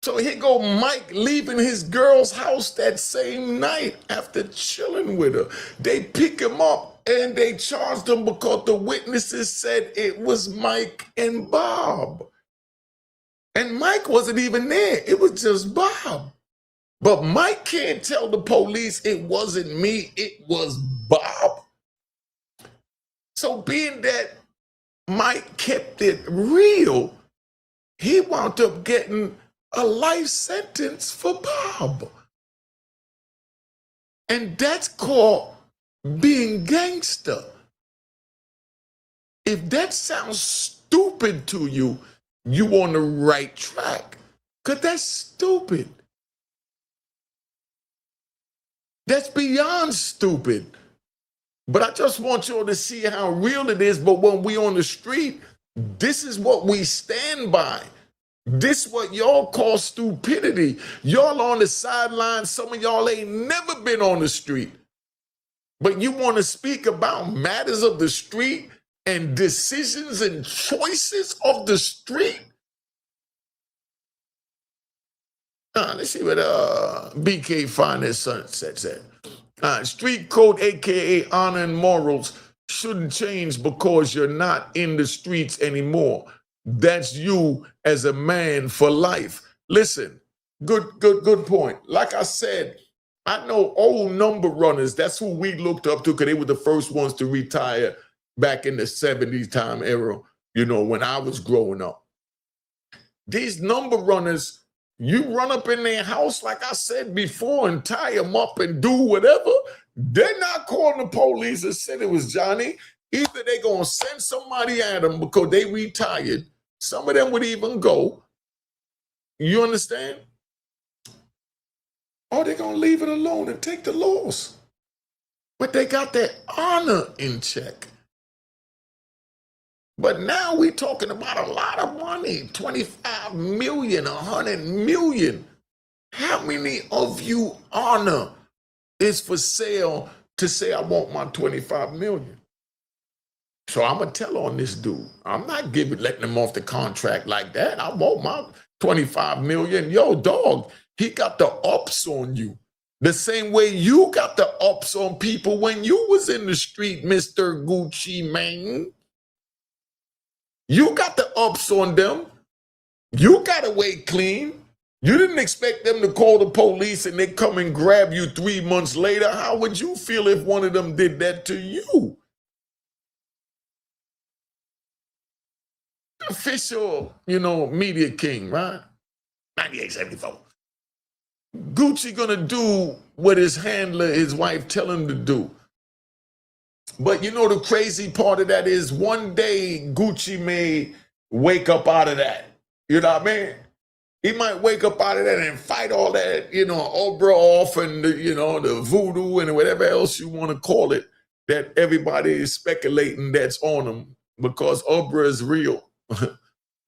Speaker 1: So here go Mike leaving his girl's house that same night after chilling with her. They pick him up and they charged him because the witnesses said it was Mike and Bob. And Mike wasn't even there. It was just Bob. But Mike can't tell the police it wasn't me, it was Bob. So being that Mike kept it real, he wound up getting a life sentence for Bob. And that's called being gangster. If that sounds stupid to you, you on the right track. Because that's stupid. That's beyond stupid. But I just want y'all to see how real it is. But when we on the street, this is what we stand by. This what y'all call stupidity. Y'all on the sidelines, some of y'all ain't never been on the street. But you want to speak about matters of the street and decisions and choices of the street? Let's see what BK Finest Sunset said. Street code, aka honor and morals, shouldn't change because you're not in the streets anymore. That's you as a man for life. Listen, good point. Like I said, I know old number runners. That's who we looked up to because they were the first ones to retire back in the 70s time era, you know, when I was growing up. These number runners, you run up in their house, like I said before, and tie them up and do whatever. They're not calling the police and said it was Johnny. Either they're going to send somebody at them because they retired. Some of them would even go. You understand? Or they're going to leave it alone and take the loss. But they got their honor in check. But now we're talking about a lot of money, 25 million, 100 million. How many of you honor is for sale to say, I want my 25 million? So I'm going to tell on this dude. I'm not letting him off the contract like that. I want my 25 million. Yo, dog, he got the ups on you. The same way you got the ups on people when you was in the street, Mr. Gucci Mane. You got the ups on them. You got away clean. You didn't expect them to call the police and they come and grab you 3 months later. How would you feel if one of them did that to you? Official, media king, right? 9874. Gucci gonna do what his handler, his wife, tell him to do. But the crazy part of that is one day Gucci may wake up out of that. You know what I mean? He might wake up out of that and fight all that, Oprah off and, the voodoo and whatever else you want to call it, that everybody is speculating that's on him because Oprah is real.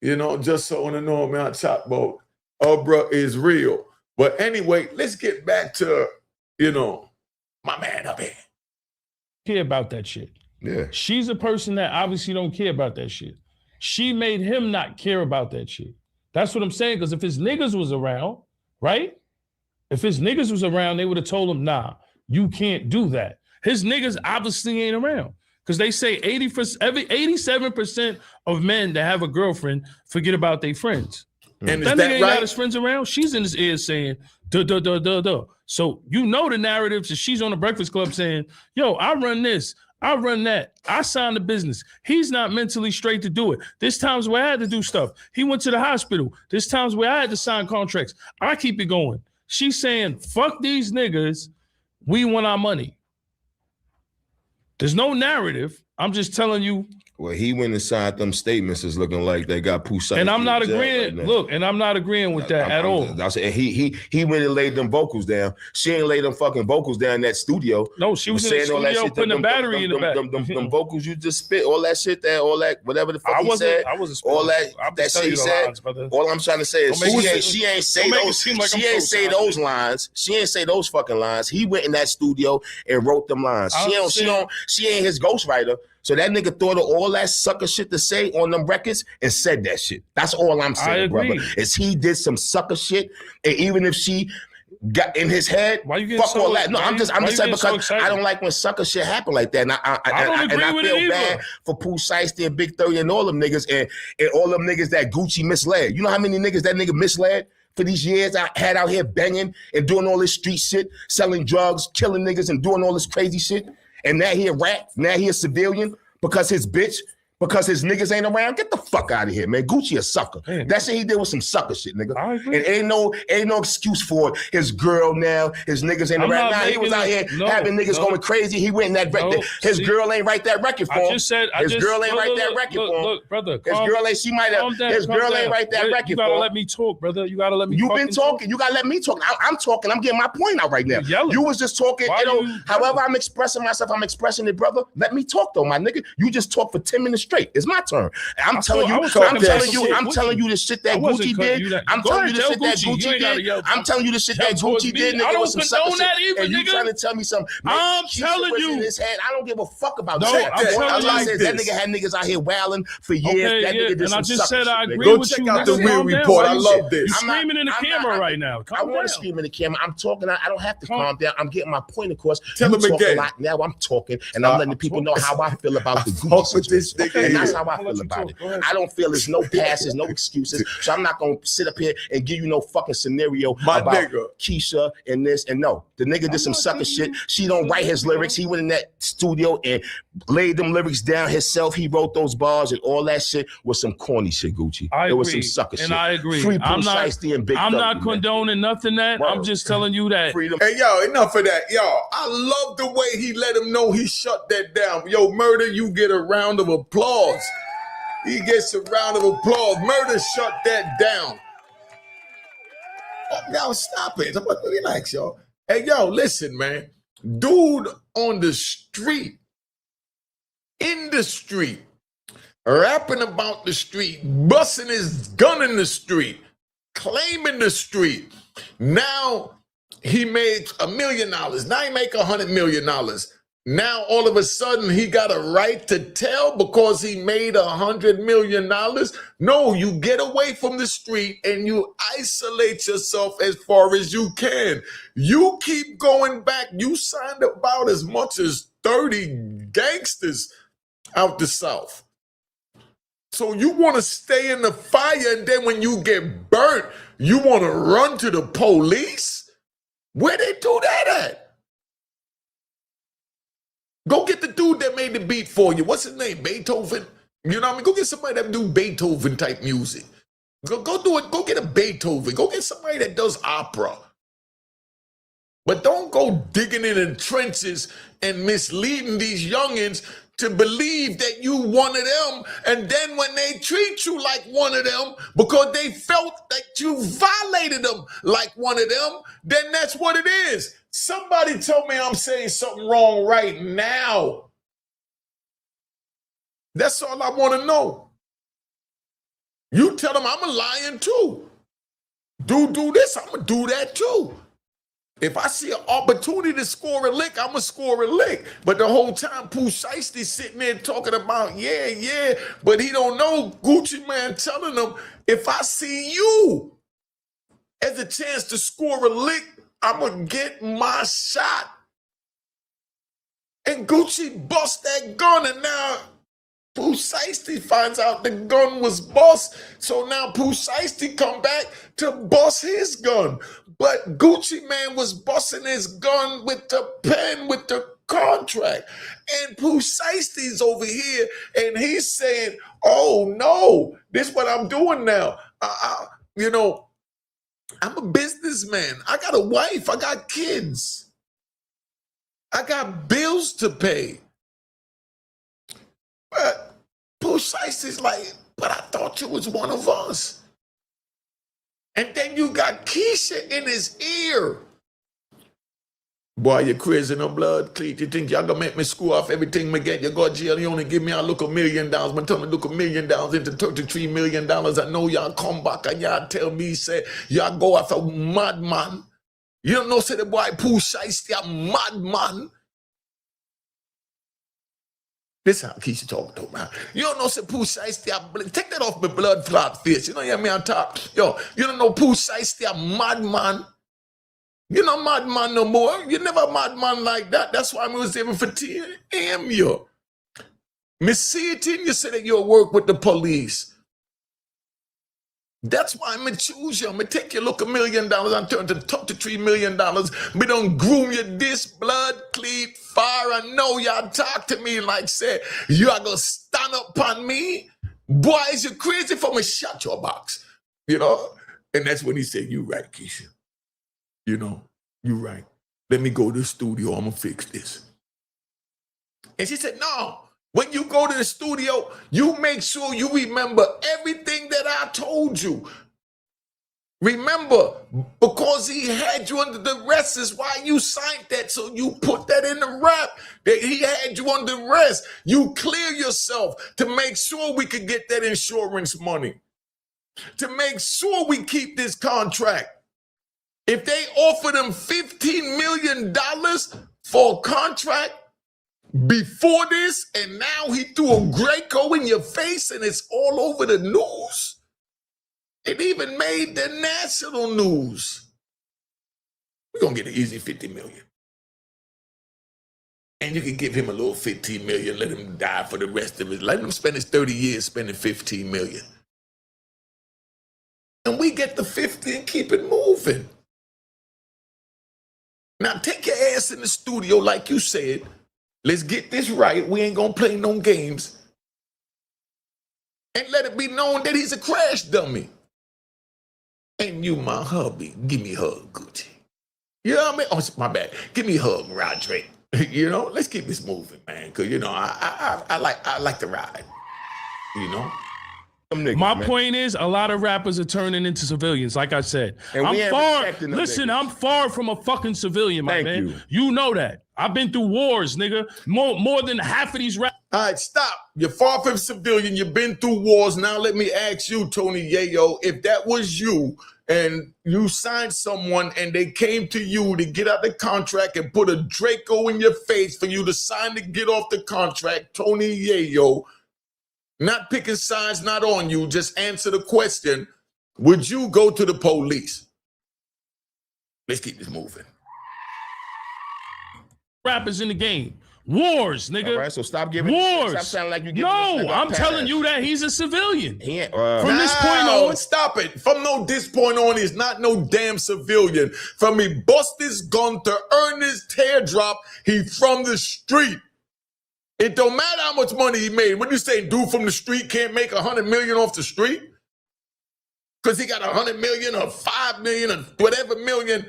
Speaker 1: Just so on the normal chat boat, Oprah is real. But anyway, let's get back to, my man up here.
Speaker 2: Care about that shit.
Speaker 3: Yeah.
Speaker 2: She's a person that obviously don't care about that shit. She made him not care about that shit. That's what I'm saying. Because if his niggas was around, right? If his niggas was around, they would have told him, nah, you can't do that. His niggas obviously ain't around. Because they say 87% of men that have a girlfriend forget about their friends.
Speaker 1: And
Speaker 2: that
Speaker 1: is that
Speaker 2: nigga ain't
Speaker 1: right?
Speaker 2: got his friends around. She's in his ear saying, duh, duh, duh, duh, duh. So the narrative that she's on the Breakfast Club saying, yo, I run this, I run that, I signed the business. He's not mentally straight to do it. There's times where I had to do stuff. He went to the hospital. There's times where I had to sign contracts. I keep it going. She's saying, fuck these niggas. We want our money. There's no narrative. I'm just telling you.
Speaker 3: Well, he went inside them statements is looking like they got Pooh Shiesty.
Speaker 2: And I'm not agreeing. And I'm not agreeing with that at all.
Speaker 3: He went and laid them vocals down. She ain't laid them fucking vocals down in that studio.
Speaker 2: No, she was in the studio putting a battery in the back.
Speaker 3: Them vocals you just spit, all that shit there, all that, whatever the fuck he said.
Speaker 2: I wasn't spitting.
Speaker 3: All that shit he said. All I'm trying to say is she ain't say those lines. She ain't say those fucking lines. He went in that studio and wrote them lines. She ain't his ghostwriter. So that nigga thought of all that sucker shit to say on them records and said that shit. That's all I'm saying, brother. Is he did some sucker shit, and even if she got in his head, fuck all that. No, I'm just saying because I don't like when sucker shit happen like that. And I feel bad for Pooh Shiesty and Big 30 and all them niggas and all them niggas that Gucci misled. You know how many niggas that nigga misled? for these years I had out here banging and doing all this street shit, selling drugs, killing niggas and doing all this crazy shit. And now he a rat, now he a civilian because his bitch, because his niggas ain't around. Get the fuck out of here, man. Gucci a sucker.
Speaker 2: Man.
Speaker 3: That shit he did was some sucker shit, nigga.
Speaker 2: I agree.
Speaker 3: And ain't no excuse for it. His girl now, his niggas ain't around. Now he was out here having niggas going crazy. He went in that record. His girl ain't write that record for him. His girl ain't write that record for him.
Speaker 2: Look, brother.
Speaker 3: His girl ain't, she might have, his girl ain't write that record for him.
Speaker 2: You gotta let me talk, brother. You gotta let me talk.
Speaker 3: You've been talking. You gotta let me talk. I'm talking. I'm getting my point out right now. You was just talking, however I'm expressing myself, I'm expressing it, brother. Let me talk though, my nigga. You just talk for 10 minutes straight. It's my turn. I'm telling you the shit that Gucci did. I'm telling you the shit that Gucci did. I'm telling you the shit that Gucci did.
Speaker 2: I don't condone that either, nigga.
Speaker 3: And you trying to tell me something?
Speaker 2: I'm telling you.
Speaker 3: I don't give a fuck about
Speaker 2: that.
Speaker 3: That nigga had niggas out here wailing for years. That nigga did some sucker shit. And I just said I agree
Speaker 1: with you. Go check out the Real Report. I love this.
Speaker 2: You're screaming in the camera right now.
Speaker 3: I want to scream in the camera. I'm talking. I don't have to calm down. I'm getting my point across.
Speaker 1: Tell him again.
Speaker 3: Now I'm talking, and I'm letting the people know how I feel about the Gucci situation. And that's how I feel about it. I don't feel there's no passes, no excuses. So I'm not gonna sit up here and give you no fucking scenario about Keyshia and this and no. The nigga did some sucker shit. She don't write his lyrics. He went in that studio and laid them lyrics down himself. He wrote those bars and all that shit was some corny shit, Gucci. It was some sucker shit.
Speaker 2: And I agree.
Speaker 3: Free Pooh Shiesty and Big
Speaker 2: I'm not condoning nothing that. Word. I'm just telling you that.
Speaker 3: Freedom.
Speaker 1: Hey, yo, enough of that. Yo, I love the way he let him know he shut that down. Yo, Murder, you get a round of applause. He gets a round of applause. Murder shut that down. Oh, now stop it. Relax, y'all. Hey, yo, listen, man. Dude on the street, in the street, rapping about the street, busting his gun in the street, claiming the street. Now he made $1 million. Now he make $100 million. Now, all of a sudden, he got a right to tell because he made $100 million? No, you get away from the street and you isolate yourself as far as you can. You keep going back. You signed about as much as 30 gangsters out the South. So you want to stay in the fire, and then when you get burnt, you want to run to the police? Where they do that at? Go get the dude that made the beat for you. What's his name? Beethoven? You know what I mean? Go get somebody that do Beethoven type music. Go do it. Go get a Beethoven. Go get somebody that does opera. But don't go digging in the trenches and misleading these youngins to believe that you one of them. And then when they treat you like one of them because they felt that you violated them like one of them, then that's what it is. Somebody tell me I'm saying something wrong right now. That's all I want to know. You tell them I'm a lion too. Do this, I'm going to do that too. If I see an opportunity to score a lick, I'm going to score a lick. But the whole time, Pooh Shiesty sitting there talking about, yeah, but he don't know Gucci Man telling him, if I see you as a chance to score a lick, I'm going to get my shot. And Gucci bust that gun, and now Pooh Shiesty finds out the gun was bust. So now Pooh Shiesty come back to bust his gun. But Gucci Man was busting his gun with the pen, with the contract. And Pooh Shiesty's over here, and he's saying, oh, no, this is what I'm doing now. I'm a businessman. I got a wife. I got kids. I got bills to pay. But Pooh Shiesty's like, but I thought you was one of us. And then you got Keyshia in his ear. Boy, you crazy no blood, Cleet. You think y'all gonna make me screw off everything me get? You go to jail, you only give me a look $1 million. But tell me look $1 million into $33 million. I know y'all come back and y'all tell me, say, y'all go after a madman. You don't know, say the boy Pooh Shiesty a madman. This is how Keyshia talk to man. You don't know, say Pooh Shiesty, take that off my blood clot face. You know, hear me on top. Yo, you don't know Pooh Shiesty a madman. You're not madman no more. You're never a madman like that. That's why I was able to TM you. Me see it in you say that you'll work with the police. That's why I'm gonna choose you. I'm gonna take you, look, $1 million. I'm turning to talk to $3 million. We don't groom you this blood, clean fire. I know y'all talk to me like said, you are gonna stand up on me. Boy, is you crazy for me? Shut your box. You know? And that's when he said, you right, Keyshia. You know, you right. Let me go to the studio. I'm gonna fix this. And she said, no. When you go to the studio, you make sure you remember everything that I told you. Remember, because he had you under the rest is why you signed that. So you put that in the rap that he had you under rest. You clear yourself to make sure we could get that insurance money, to make sure we keep this contract. If they offered him $15 million for a contract, before this, and now he threw a Greco in your face and it's all over the news. It even made the national news. We're going to get an easy $50 million. And you can give him a little $15 million, let him die for the rest of his life. Let him spend his 30 years spending $15 million. And we get the 50 and keep it moving. Now take your ass in the studio like you said. Let's get this right. We ain't gonna play no games. And let it be known that he's a crash dummy. And you, my hubby, give me a hug, Gucci. You know what I mean? Oh, my bad. Give me a hug, Roderick. You know, let's keep this moving, man. Cause you know, I like to ride. You know.
Speaker 2: My point is, a lot of rappers are turning into civilians, like I said.
Speaker 3: And
Speaker 2: I'm far from a fucking civilian, my man. You know that. I've been through wars, nigga. More than half of these rappers.
Speaker 1: All right, stop. You're far from civilian. You've been through wars. Now let me ask you, Tony Yayo, if that was you and you signed someone and they came to you to get out the contract and put a Draco in your face for you to sign to get off the contract, Tony Yayo, not picking sides, not on you, just answer the question. Would you go to the police? Let's keep this moving.
Speaker 2: Rappers in the game. Wars, nigga.
Speaker 3: All right, so stop giving
Speaker 2: wars.
Speaker 3: Stop sounding like you giving
Speaker 2: No, I'm telling you that he's a civilian.
Speaker 1: From this point on, stop it. From this point on, he's not no damn civilian. From he bust his gun to earn his teardrop, he from the street. It don't matter how much money he made. When you say dude from the street can't make 100 million off the street, because he got 100 million or 5 million or whatever million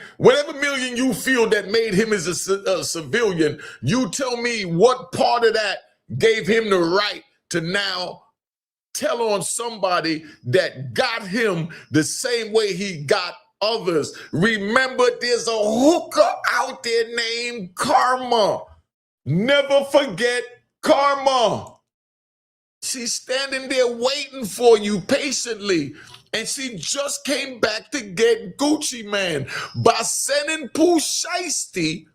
Speaker 1: you feel that made him as a civilian, you tell me what part of that gave him the right to now tell on somebody that got him the same way he got others. Remember, there's a hooker out there named Karma. Never forget Karma. She's standing there waiting for you patiently. And she just came back to get Gucci Man by sending Pooh Shiesty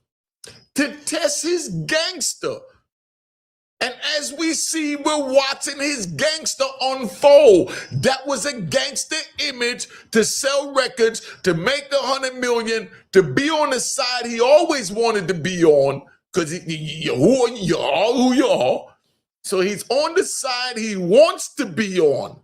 Speaker 1: to test his gangster. And as we see, we're watching his gangster unfold. That was a gangster image to sell records, to make the 100 million, to be on the side he always wanted to be on, because who you are. So he's on the side he wants to be on.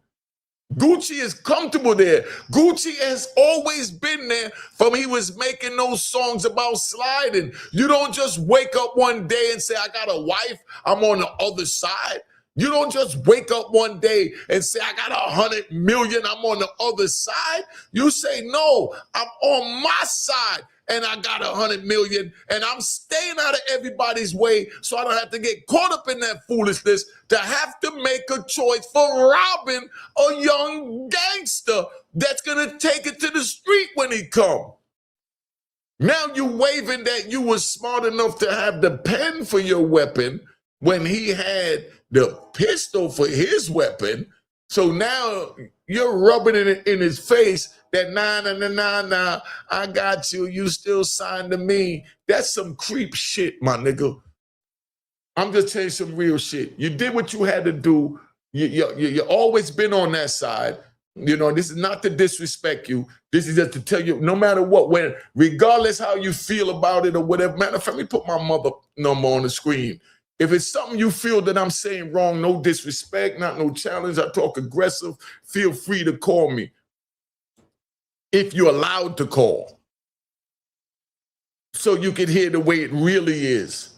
Speaker 1: Gucci is comfortable there. Gucci has always been there from he was making those songs about sliding. You don't just wake up one day and say, I got a wife, I'm on the other side. You don't just wake up one day and say, I got 100 million, I'm on the other side. You say, no, I'm on my side and I got 100 million and I'm staying out of everybody's way so I don't have to get caught up in that foolishness to have to make a choice for robbing a young gangster that's going to take it to the street when he come. Now you waving that you was smart enough to have the pen for your weapon when he had the pistol for his weapon. So now you're rubbing it in his face that nah, I got you. You still signed to me. That's some creep shit, my nigga. I'm just telling you some real shit. You did what you had to do. You always been on that side. You know, this is not to disrespect you. This is just to tell you, no matter what, when, regardless how you feel about it or whatever. Matter of fact, let me put my mother number on the screen. If it's something you feel that I'm saying wrong, no disrespect, not no challenge, I talk aggressive, feel free to call me. if you're allowed to call, so you can hear the way it really is.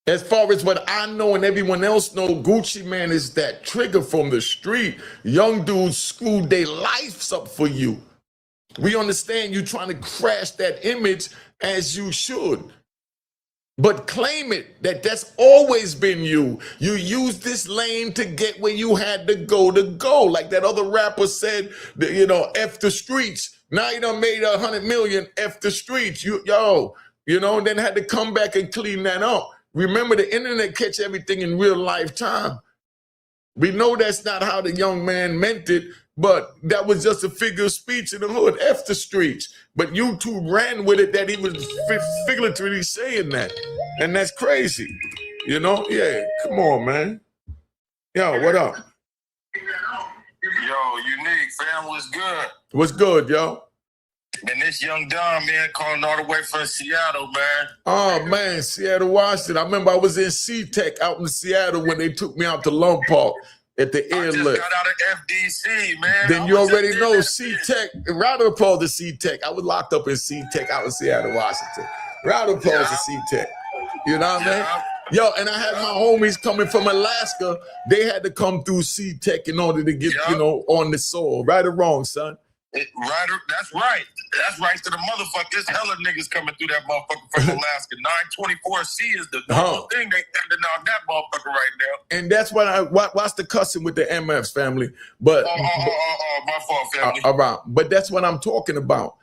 Speaker 1: As far as what I know and everyone else know, Gucci Man is that trigger from the street. Young dudes screwed their lives up for you. We understand you trying to crash that image, as you should. But claim it, that's always been you. You used this lane to get where you had to go. Like that other rapper said, you know, F the streets. Now you done made 100 million, F the streets. You know, and then had to come back and clean that up. Remember, the internet catch everything in real life time. We know that's not how the young man meant it, but that was just a figure of speech in the hood, F the streets. But YouTube ran with it that he was figuratively saying that. And that's crazy. You know? Yeah, come on, man. Yo, what up?
Speaker 7: Yo, Unique, fam, what's good?
Speaker 1: What's good, yo?
Speaker 7: And this young Don, man, calling all the way from Seattle, man.
Speaker 1: Oh, man, Seattle, Washington. I remember I was in C-Tech out in Seattle when they took me out to Lum Park at the airlift.
Speaker 7: I just got out of FDC, man.
Speaker 1: Then you already know C-Tech. Round of applause to C-Tech. I was locked up in C-Tech out in Seattle, Washington. Round of applause to C-Tech. You know what I mean? Yo, and I had my homies coming from Alaska. They had to come through C-Tech in order to get, you know, on the soil. Right or wrong, son?
Speaker 7: That's right. That's right to the motherfucker. There's hella niggas coming through that motherfucker from Alaska. 924C is the normal thing they standing on that motherfucker right now.
Speaker 1: And that's what I watch the cussing with the MFs, family. But
Speaker 7: my fault, family.
Speaker 1: All right. But that's what I'm talking about.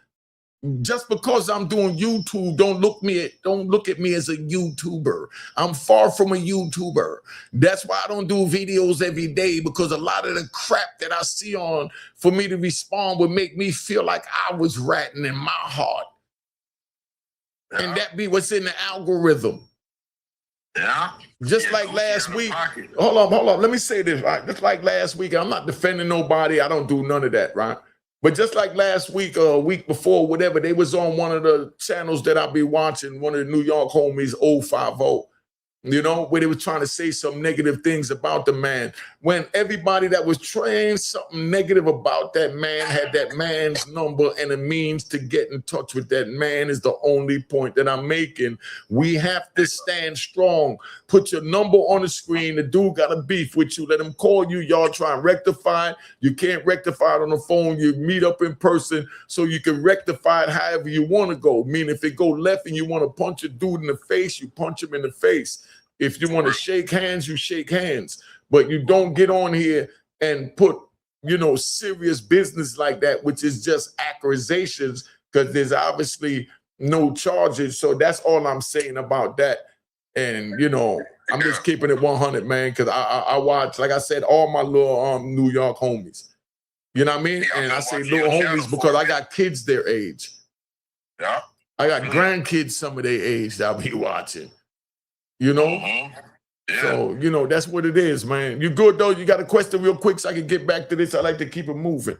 Speaker 1: Just because I'm doing YouTube, don't look at me as a YouTuber. I'm far from a YouTuber. That's why I don't do videos every day, because a lot of the crap that I see on for me to respond would make me feel like I was ratting in my heart. Yeah. And that be what's in the algorithm.
Speaker 7: Yeah.
Speaker 1: Just like last week. Hold on. Let me say this, right? Just like last week, I'm not defending nobody. I don't do none of that, right? But just like last week, or a week before, whatever, they was on one of the channels that I'll be watching, one of the New York homies, 050, you know, where they was trying to say some negative things about the man. When everybody that was saying something negative about that man had that man's number and a means to get in touch with that man is the only point that I'm making. We have to stand strong. Put your number on the screen. The dude got a beef with you. Let him call you. Y'all try and rectify it. You can't rectify it on the phone. You meet up in person so you can rectify it however you want to go. Meaning if it go left and you want to punch a dude in the face, you punch him in the face. If you want to shake hands, you shake hands. But you don't get on here and put, you know, serious business like that, which is just accusations, because there's obviously no charges. So that's all I'm saying about that. And, you know, I'm just keeping it 100, man, because I watch, like I said, all my little New York homies. You know what I mean? And I say little homies because I got kids their age.
Speaker 7: Yeah.
Speaker 1: I got grandkids some of their age that I'll be watching. You know? Yeah. So, you know, that's what it is, man. You good, though? You got a question real quick so I can get back to this? I like to keep it moving.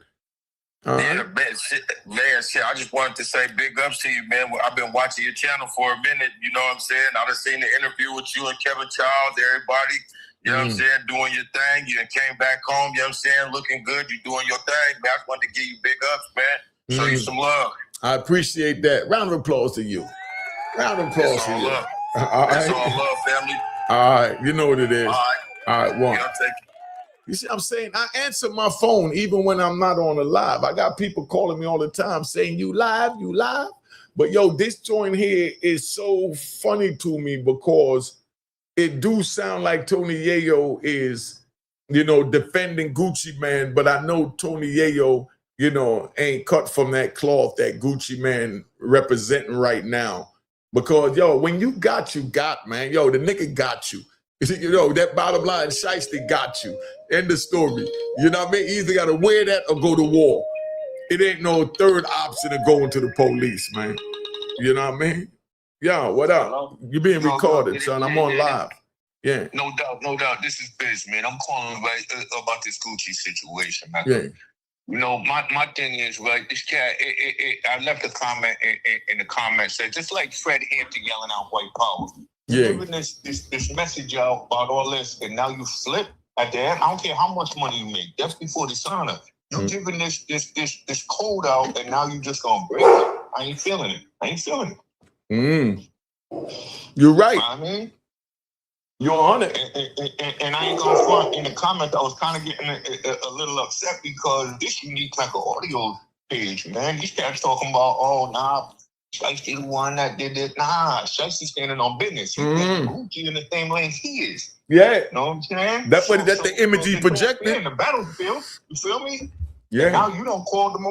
Speaker 7: Man, shit, I just wanted to say big ups to you, man. I've been watching your channel for a minute, you know what I'm saying? I done seen the interview with you and Kevin Charles, everybody, you know what I'm saying, doing your thing. You came back home, you know what I'm saying, looking good. You doing your thing, man. I just wanted to give you big ups, man. Show you some love.
Speaker 1: I appreciate that. Round of applause to you. Round of applause to you.
Speaker 7: Love. That's all love, family.
Speaker 1: All right, you know what it is.
Speaker 7: All
Speaker 1: right, one. You see what I'm saying? I answer my phone even when I'm not on the live. I got people calling me all the time saying, you live? But yo, this joint here is so funny to me because it do sound like Tony Yayo is, you know, defending Gucci Man, but I know Tony Yayo, you know, ain't cut from that cloth that Gucci Man representing right now. Because, yo, when you got, man. Yo, the nigga got you. You know, that bottom line, Shiesty got you. End of story. You know what I mean? You either got to wear that or go to war. It ain't no third option of going to the police, man. You know what I mean? Yo, what up? You being recorded, son. I'm on live. Yeah.
Speaker 5: No doubt. This is Biz, man. I'm calling about this Gucci situation, man.
Speaker 1: Yeah.
Speaker 5: You know, my thing is, right, this cat, I left a comment in the comments, said, just like Fred Hampton yelling out white power.
Speaker 1: Yeah.
Speaker 5: Giving this message out about all this, and now you flip at the end. I don't care how much money you make. That's before dishonor. You're giving this code out, and now you just gonna break it. I ain't feeling it.
Speaker 1: You're right.
Speaker 5: I mean,
Speaker 1: you're on it.
Speaker 5: And I ain't gonna front. In the comments, I was kind of getting a little upset because this Unique Mecca Audio page, man, these cats talking about, oh, nah, Shiesty the one that did it. Nah, Shiesty standing on business. He's Gucci in the same lane he is.
Speaker 1: Yeah.
Speaker 5: You know what I'm saying?
Speaker 1: That's the image he projected.
Speaker 5: In the battlefield, you feel me?
Speaker 1: Yeah.
Speaker 5: And now you don't call them,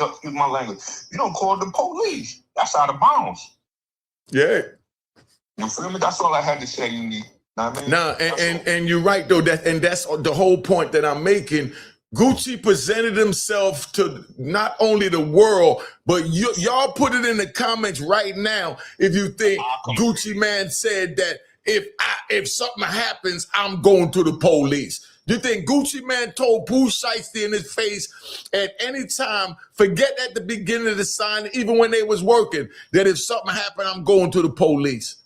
Speaker 5: excuse my language, you don't call the police. That's out of bounds.
Speaker 1: Yeah.
Speaker 5: You feel me? That's all I had to say, Unique. Know what I mean?
Speaker 1: Nah, and you're right though. That's the whole point that I'm making. Gucci presented himself to not only the world, but y'all put it in the comments right now if you think Gucci Man said that if something happens, I'm going to the police. You think Gucci Man told Pooh Shiesty in his face at any time, forget at the beginning of the sign, even when they was working, that if something happened, I'm going to the police?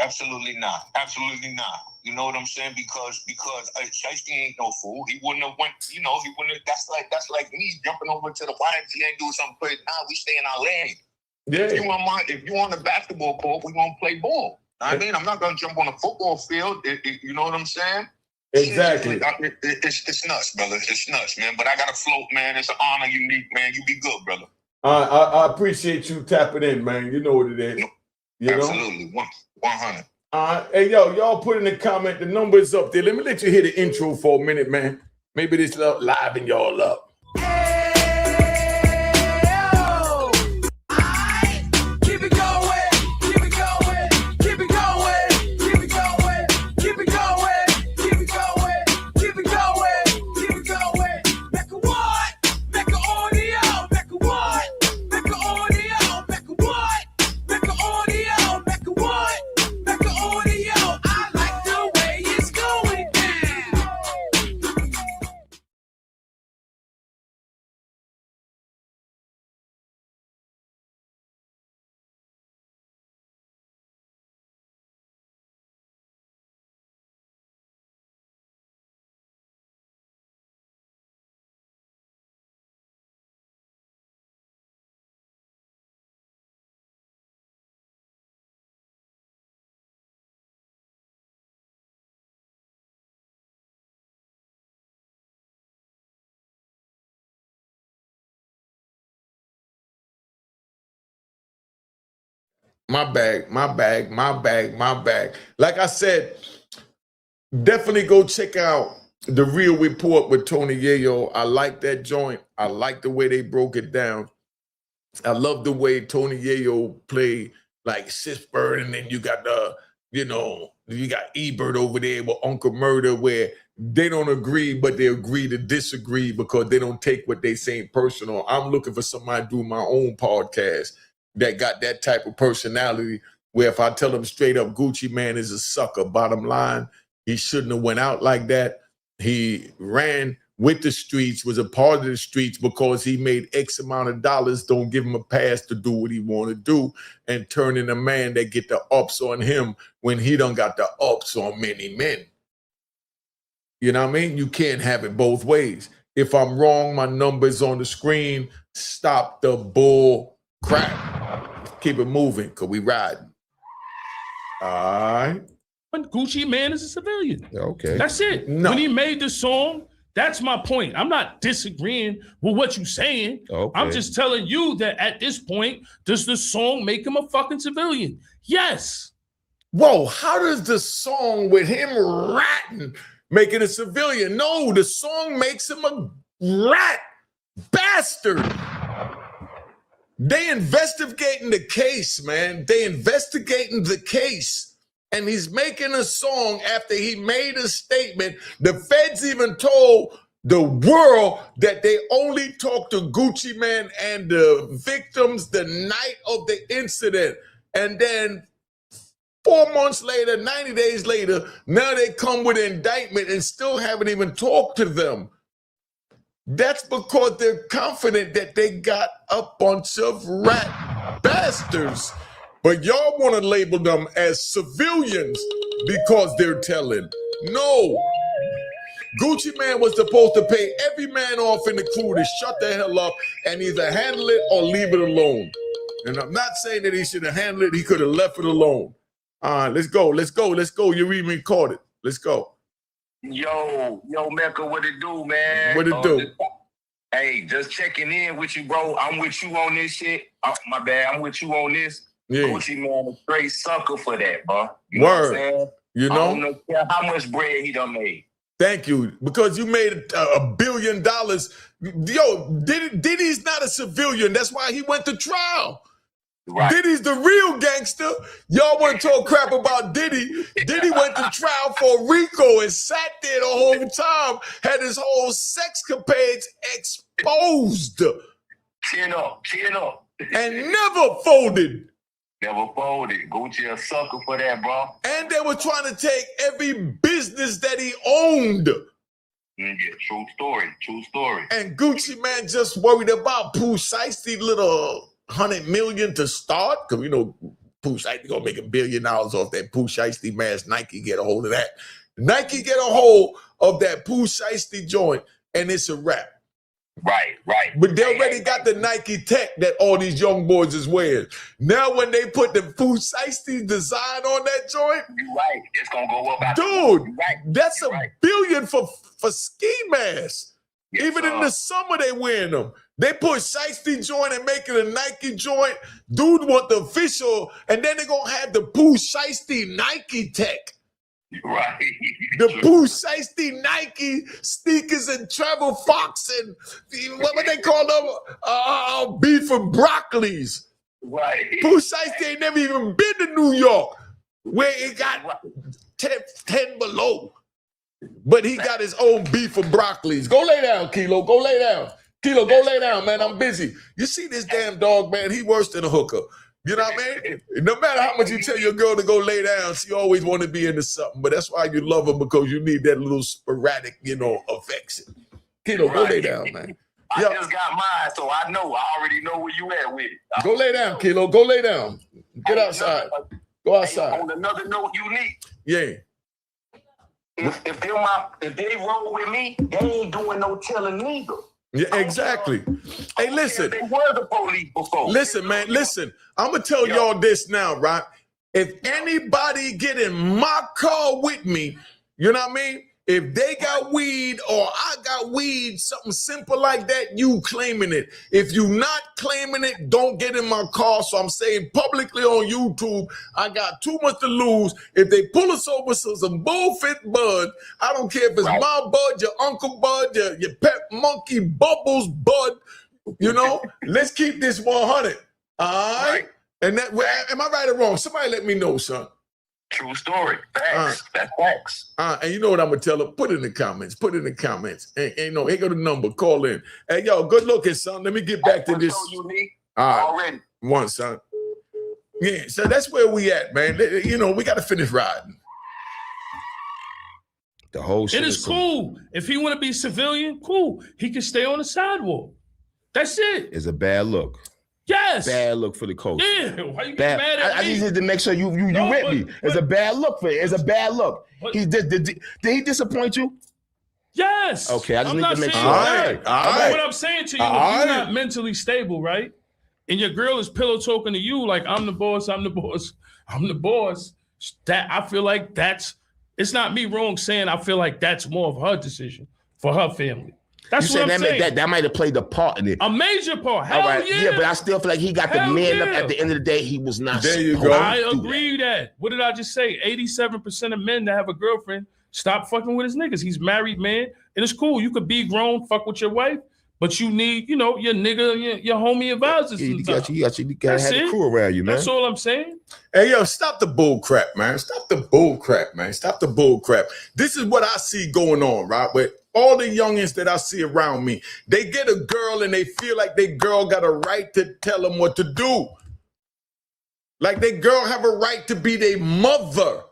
Speaker 5: Absolutely not. Absolutely not. You know what I'm saying? Because Shiesty ain't no fool. He wouldn't have went, he wouldn't have, that's like me jumping over to the YMCA and doing something crazy. Nah, we stay in our lane.
Speaker 1: Yeah.
Speaker 5: If you on the basketball court, we're gonna play ball. I mean, I'm not gonna jump on a football field. You know what I'm saying?
Speaker 1: Exactly.
Speaker 5: It's nuts, brother. It's nuts, man. But I gotta float, man. It's an honor, Unique, man. You be good, brother.
Speaker 1: I appreciate you tapping in, man. You know what it is. You
Speaker 5: Absolutely. 100.
Speaker 1: Hey, y'all put in the comment, the numbers up there. Let me let you hear the intro for a minute, man. Maybe this liven y'all up. My bag. Like I said, definitely go check out The Real Report with Tony Yayo. I like that joint. I like the way they broke it down. I love the way Tony Yayo played like Sisbird, and then you got you got Ebert over there with Uncle Murder, where they don't agree, but they agree to disagree because they don't take what they saying personal. I'm looking for somebody to do my own podcast that got that type of personality, where if I tell them straight up, Gucci Man is a sucker, bottom line, he shouldn't have went out like that. He ran with the streets, was a part of the streets because he made X amount of dollars. Don't give him a pass to do what he want to do and turn in a man that get the ups on him when he done got the ups on many men. You know what I mean? You can't have it both ways. If I'm wrong, my number's on the screen. Stop the bull crap. Keep it moving, because we riding. All right.
Speaker 2: But Gucci Man is a civilian.
Speaker 1: Okay.
Speaker 2: That's it.
Speaker 1: No.
Speaker 2: When he made the song, that's my point. I'm not disagreeing with what you're saying.
Speaker 1: Okay.
Speaker 2: I'm just telling you that at this point, does the song make him a fucking civilian? Yes.
Speaker 1: Whoa, how does the song with him ratting make it a civilian? No, the song makes him a rat bastard. They investigating the case, man. They investigating the case. And he's making a song after he made a statement. The feds even told the world that they only talked to Gucci Man and the victims the night of the incident. And then 4 months later, 90 days later, now they come with an indictment and still haven't even talked to them. That's because they're confident that they got a bunch of rat bastards. But y'all want to label them as civilians because they're telling. No. Gucci Man was supposed to pay every man off in the crew to shut the hell up and either handle it or leave it alone. And I'm not saying that he should have handled it. He could have left it alone. Let's go. You re-recorded. Let's go.
Speaker 8: Yo, Mecca, what it do, man?
Speaker 1: What it do?
Speaker 8: Hey, just checking in with you, bro. I'm with you on this shit. Oh, my bad. I'm with you on this.
Speaker 1: Yeah.
Speaker 8: Gucci Man, a straight sucker for that, bro. You know
Speaker 1: Word.
Speaker 8: what I'm saying?
Speaker 1: You know?
Speaker 8: I don't care how much bread he done made.
Speaker 1: Thank you. Because you made $1 billion. Yo, Diddy's not a civilian. That's why he went to trial.
Speaker 8: Right.
Speaker 1: Diddy's the real gangster. Y'all want to talk crap about Diddy. Diddy went to trial for RICO and sat there the whole time, had his whole sexcapades exposed.
Speaker 8: Chin up.
Speaker 1: And never folded.
Speaker 8: Never folded. Gucci a sucker for that, bro.
Speaker 1: And they were trying to take every business that he owned.
Speaker 8: Yeah, true story.
Speaker 1: And Gucci Man just worried about Pooh Shiesty little 100 million to start, because you know Pooh Shiesty gonna make $1 billion off that Pooh Shiesty mask. Nike get a hold of that. Nike get a hold of that Pooh Shiesty joint, and it's a wrap.
Speaker 8: Right.
Speaker 1: But they already got the Nike tech that all these young boys is wearing. Now when they put the Pooh Shiesty design on that joint,
Speaker 8: You right. It's gonna go up.
Speaker 1: dude,
Speaker 8: Right.
Speaker 1: that's $1
Speaker 8: Right.
Speaker 1: billion for ski masks.
Speaker 8: Yes,
Speaker 1: Even in
Speaker 8: sir.
Speaker 1: the summer, they wearing them. They put Shiesty joint and make it a Nike joint. Dude want the official, and then they're going to have the Pooh Shiesty Nike tech.
Speaker 8: Right.
Speaker 1: The Pooh Shiesty Nike sneakers and travel fox and what they call them? Beef and broccolis.
Speaker 8: Right.
Speaker 1: Pooh Shiesty ain't never even been to New York where it got 10 below. But he got his own beef and broccolis. Go lay down, Kilo. Go lay down. Kilo, go lay down, man. I'm busy. You see this damn dog, man? He worse than a hooker. You know what I mean? No matter how much you tell your girl to go lay down, she always want to be into something. But that's why you love her, because you need that little sporadic, affection. Kilo, go lay down, man.
Speaker 8: I just got mine, so I already know where you at with it.
Speaker 1: Go lay down, Kilo. Go lay down. Get outside. Go outside.
Speaker 8: On another note, Unique.
Speaker 1: Yeah.
Speaker 8: If they roll with me, they ain't doing no telling neither.
Speaker 1: Yeah, exactly. Hey, listen.
Speaker 8: They were the police before.
Speaker 1: Listen, man. Listen. I'm gonna tell y'all this now, right? If anybody get in my car with me, you know what I mean? If they got weed or I got weed, something simple like that, you claiming it. If you not claiming it, don't get in my car. So I'm saying publicly on YouTube, I got too much to lose. If they pull us over for some bullfit bud, I don't care if it's my bud, your uncle bud, your pet monkey Bubbles bud, let's keep this 100. All right? And that, am I right or wrong? Somebody let me know, son.
Speaker 8: True story. Facts. That's facts.
Speaker 1: And you know what I'm gonna tell her? Put it in the comments. And here go the number. Call in. Hey, yo, good looking, son. Let me get back to this.
Speaker 8: So Unique.
Speaker 1: All right.
Speaker 8: Already.
Speaker 1: One, son. Yeah, so that's where we at, man. We got to finish riding.
Speaker 3: The whole shit
Speaker 2: It is cool. If he want to be civilian, cool. He can stay on the sidewalk. That's it.
Speaker 3: It's a bad look.
Speaker 2: Yes.
Speaker 3: Bad look for the coach.
Speaker 2: Yeah. Why you
Speaker 3: Bad.
Speaker 2: get mad at
Speaker 3: I
Speaker 2: me?
Speaker 3: needed to make sure you with me. It's a bad look for it. It's a bad look. Did he disappoint you?
Speaker 2: Yes.
Speaker 3: Okay, I just need to make sure.
Speaker 1: All right.
Speaker 2: What I'm saying to you, if you're not mentally stable, right? And your girl is pillow talking to you like, I'm the boss. That I feel like it's not me wrong saying I feel like that's more of her decision for her family. That's what I'm saying.
Speaker 3: That might have played a part in it.
Speaker 2: A major part. Hell yeah.
Speaker 3: Yeah, but I still feel like he got the man up. At the end of the day, he was not.
Speaker 1: There you go.
Speaker 2: I agree that. What did I just say? 87% of men that have a girlfriend stop fucking with his niggas. He's married, man. And it's cool. You could be grown, fuck with your wife, but you need, your nigga, your homie advisors.
Speaker 3: You gotta have the crew around you, man.
Speaker 2: That's all I'm saying.
Speaker 1: Hey, yo, stop the bull crap, man. Stop the bull crap. This is what I see going on, right? With all the youngins that I see around me, they get a girl and they feel like their girl got a right to tell them what to do. Like their girl have a right to be their mother.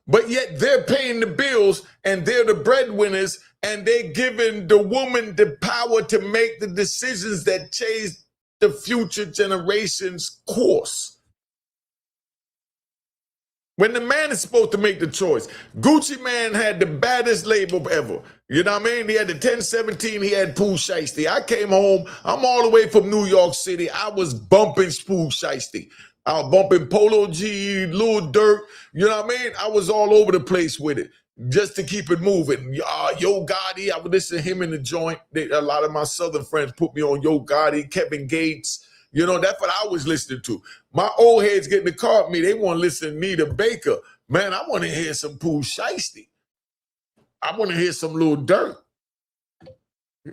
Speaker 1: But yet they're paying the bills and they're the breadwinners and they're giving the woman the power to make the decisions that change the future generation's course. When the man is supposed to make the choice. Gucci Man had the baddest label ever. You know what I mean? He had the 1017, he had Pooh Shiesty. I came home, I'm all the way from New York City. I was bumping Pooh Shiesty. I was bumping Polo G, Lil Durk. You know what I mean? I was all over the place with it just to keep it moving. Yo Gotti, I would listen to him in the joint. A lot of my Southern friends put me on Yo Gotti, Kevin Gates. You know, that's what I was listening to. My old heads get in the car with me. They want to listen to Nita Baker. Man, I want to hear some Pooh Shiesty. I want to hear some Lil Durk.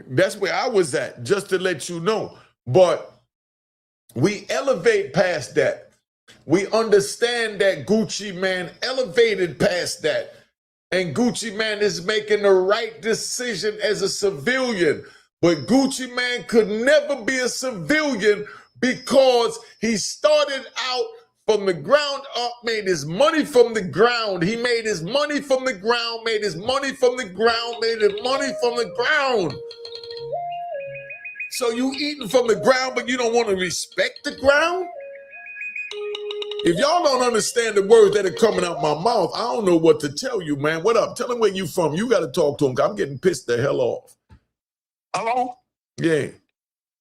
Speaker 1: That's where I was at, just to let you know. But we elevate past that. We understand that Gucci Man elevated past that. And Gucci Man is making the right decision as a civilian. But Gucci Man could never be a civilian because he started out from the ground up, made his money from the ground. He made his money from the ground, made his money from the ground, made his money from the ground. So you eating from the ground, but you don't want to respect the ground? If y'all don't understand the words that are coming out my mouth, I don't know what to tell you, man. What up? Tell him where you from. You got to talk to him. I'm getting pissed the hell off.
Speaker 9: Hello?
Speaker 1: Yeah.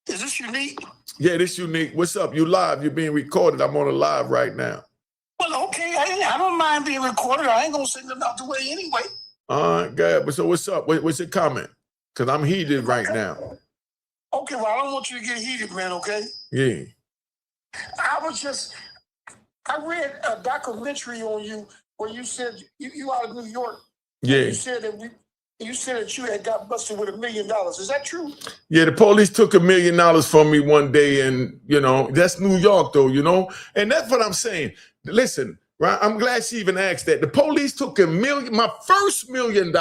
Speaker 9: Is this Unique?
Speaker 1: Yeah, this Unique. What's up? You live. You're being recorded. I'm on a live right now.
Speaker 9: Well, okay. I don't mind being recorded. I ain't going to send them out the way anyway.
Speaker 1: All right, good. So what's up? What's your comment? Because I'm heated right now.
Speaker 9: Okay, well, I don't want you to get heated, man, okay?
Speaker 1: Yeah.
Speaker 9: I read a documentary on you where you said you out of New York.
Speaker 1: Yeah.
Speaker 9: You said that you had got busted with $1 million. Is that true?
Speaker 1: Yeah, the police took $1 million from me one day, and you know, that's New York though, you know? And that's what I'm saying. Listen, right? I'm glad she even asked that. The police took $1 million, my first $1 million.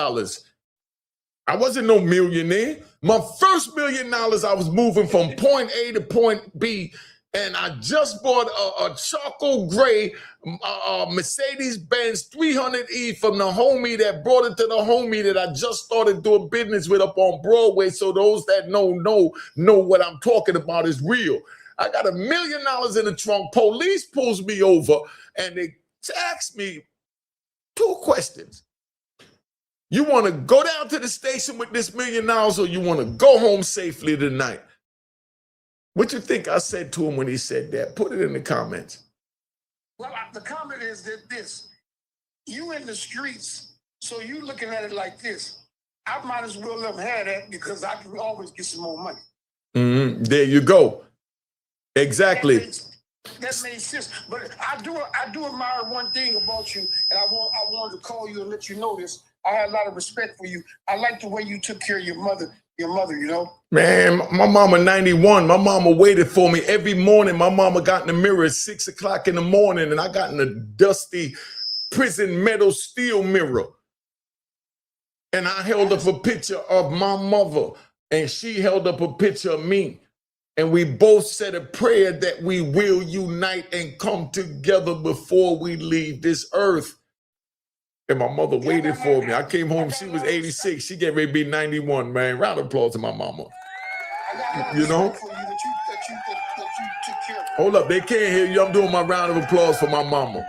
Speaker 1: I wasn't no millionaire. My first $1 million, I was moving from point A to point B. And I just bought a charcoal gray Mercedes-Benz 300E from the homie that brought it to the homie that I just started doing business with up on Broadway. So those that know what I'm talking about is real. I got $1 million in the trunk. Police pulls me over and they ask me 2 questions. You want to go down to the station with this $1 million or you want to go home safely tonight? What you think I said to him when he said that? Put it in the comments.
Speaker 9: Well, the comment is that you in the streets, so you looking at it like this. I might as well let them have that because I can always get some more money.
Speaker 1: There you go. Exactly.
Speaker 9: That makes sense. But I do admire one thing about you, and I wanted to call you and let you know this. I had a lot of respect for you. I like the way you took care of your mother, you know?
Speaker 1: Man, my mama 91. My mama waited for me every morning. My mama got in the mirror at 6 o'clock in the morning, and I got in a dusty prison metal steel mirror. And I held up a picture of my mother, and she held up a picture of me. And we both said a prayer that we will unite and come together before we leave this earth. And my mother waited for me. I came home, she was 86. She get ready to be 91, man. Round of applause to my mama. You know? Hold up, they can't hear you. I'm doing my round of applause for my mama.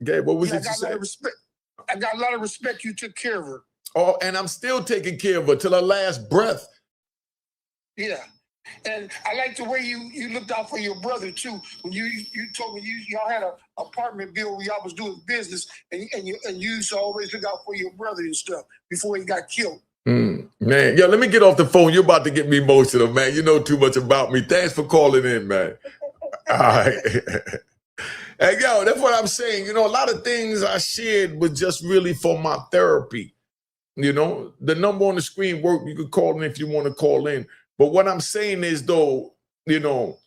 Speaker 1: Okay, what was it you said?
Speaker 9: I got a lot of respect. You took care of her.
Speaker 1: Oh, and I'm still taking care of her till her last breath.
Speaker 9: Yeah. And I like the way you looked out for your brother too. When you told me y'all had an apartment bill where y'all was doing business, and you used to always look out for your brother and stuff before he got killed.
Speaker 1: Man, yeah, let me get off the phone. You're about to get me emotional, man. You know too much about me. Thanks for calling in, man. All right. Hey, yo, that's what I'm saying. You know, a lot of things I shared was just really for my therapy. You know, the number on the screen work. You could call in if you want to call in. But what I'm saying is, though, you know,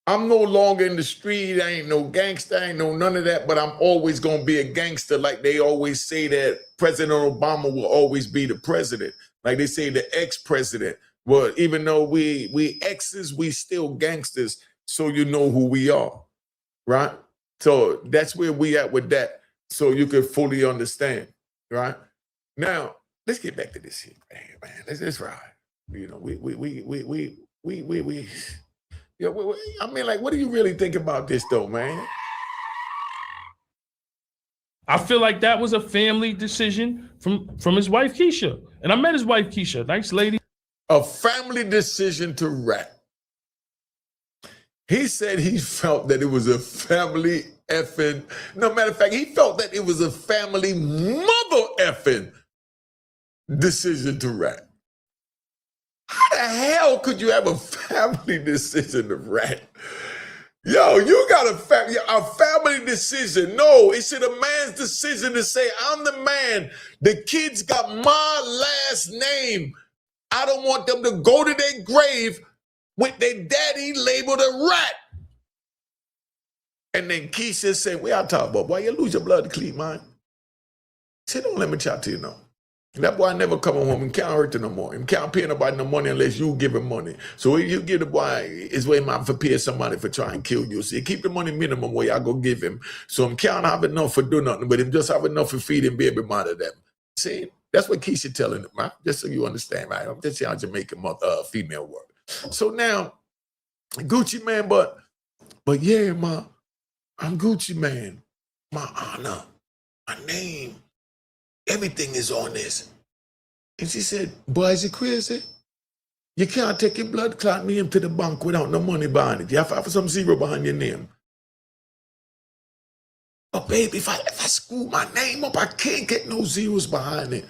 Speaker 1: I'm no longer in the street. I ain't no gangster. I ain't no none of that. But I'm always going to be a gangster. Like they always say that President Obama will always be the president. Like they say the ex-president. Well, even though we exes, we still gangsters. So you know who we are, right? So that's where we at with that. So you can fully understand, right? Now, let's get back to this shit, man. Let's ride. You know, I mean, like, what do you really think about this, though, man?
Speaker 2: I feel like that was a family decision from his wife, Keyshia. And I met his wife, Keyshia. Nice lady.
Speaker 1: A family decision to rap. He said he felt that it was a family effing, no matter of fact, he felt that it was a family mother effing decision to rap. How the hell could you have a family decision to rap? Yo, you got a family decision. No, it's a man's decision to say, I'm the man. The kids got my last name. I don't want them to go to their grave with their daddy labeled a rat. And then Keyshia said, "We are talking about, boy, you lose your blood to clean, man." Say, don't let me chat to you now. That boy never come home and can't hurt you no more. He can't pay nobody no money unless you give him money. So if you give the boy, it's way man for pay somebody for trying to kill you. So you keep the money minimum where y'all go give him. So him can't have enough for do nothing, but him just have enough for feeding baby mother them. See, that's what Keyshia telling him, man. Just so you understand, right? I'm just how Jamaican female work. So now, Gucci man, but yeah, ma, I'm Gucci man. My honor, my name, everything is on this. And she said, boy, is you crazy? You can't take your blood clot name to the bank without no money behind it. You have to have some zero behind your name. But baby, if I screw my name up, I can't get no zeros behind it.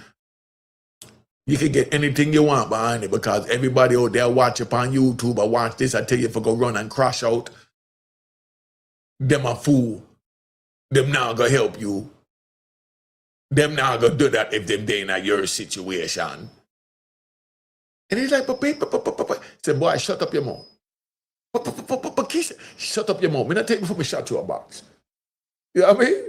Speaker 1: You can get anything you want behind it because everybody out there watch up on YouTube or watch this, I tell you, if I go run and crash out, them a fool. Them not gonna help you. Them not gonna do that if them they in your situation. And he's like, but he said, boy, shut up your mouth. But Keyshia, shut up your mouth. Me not take before me shut to a box. You know what I mean?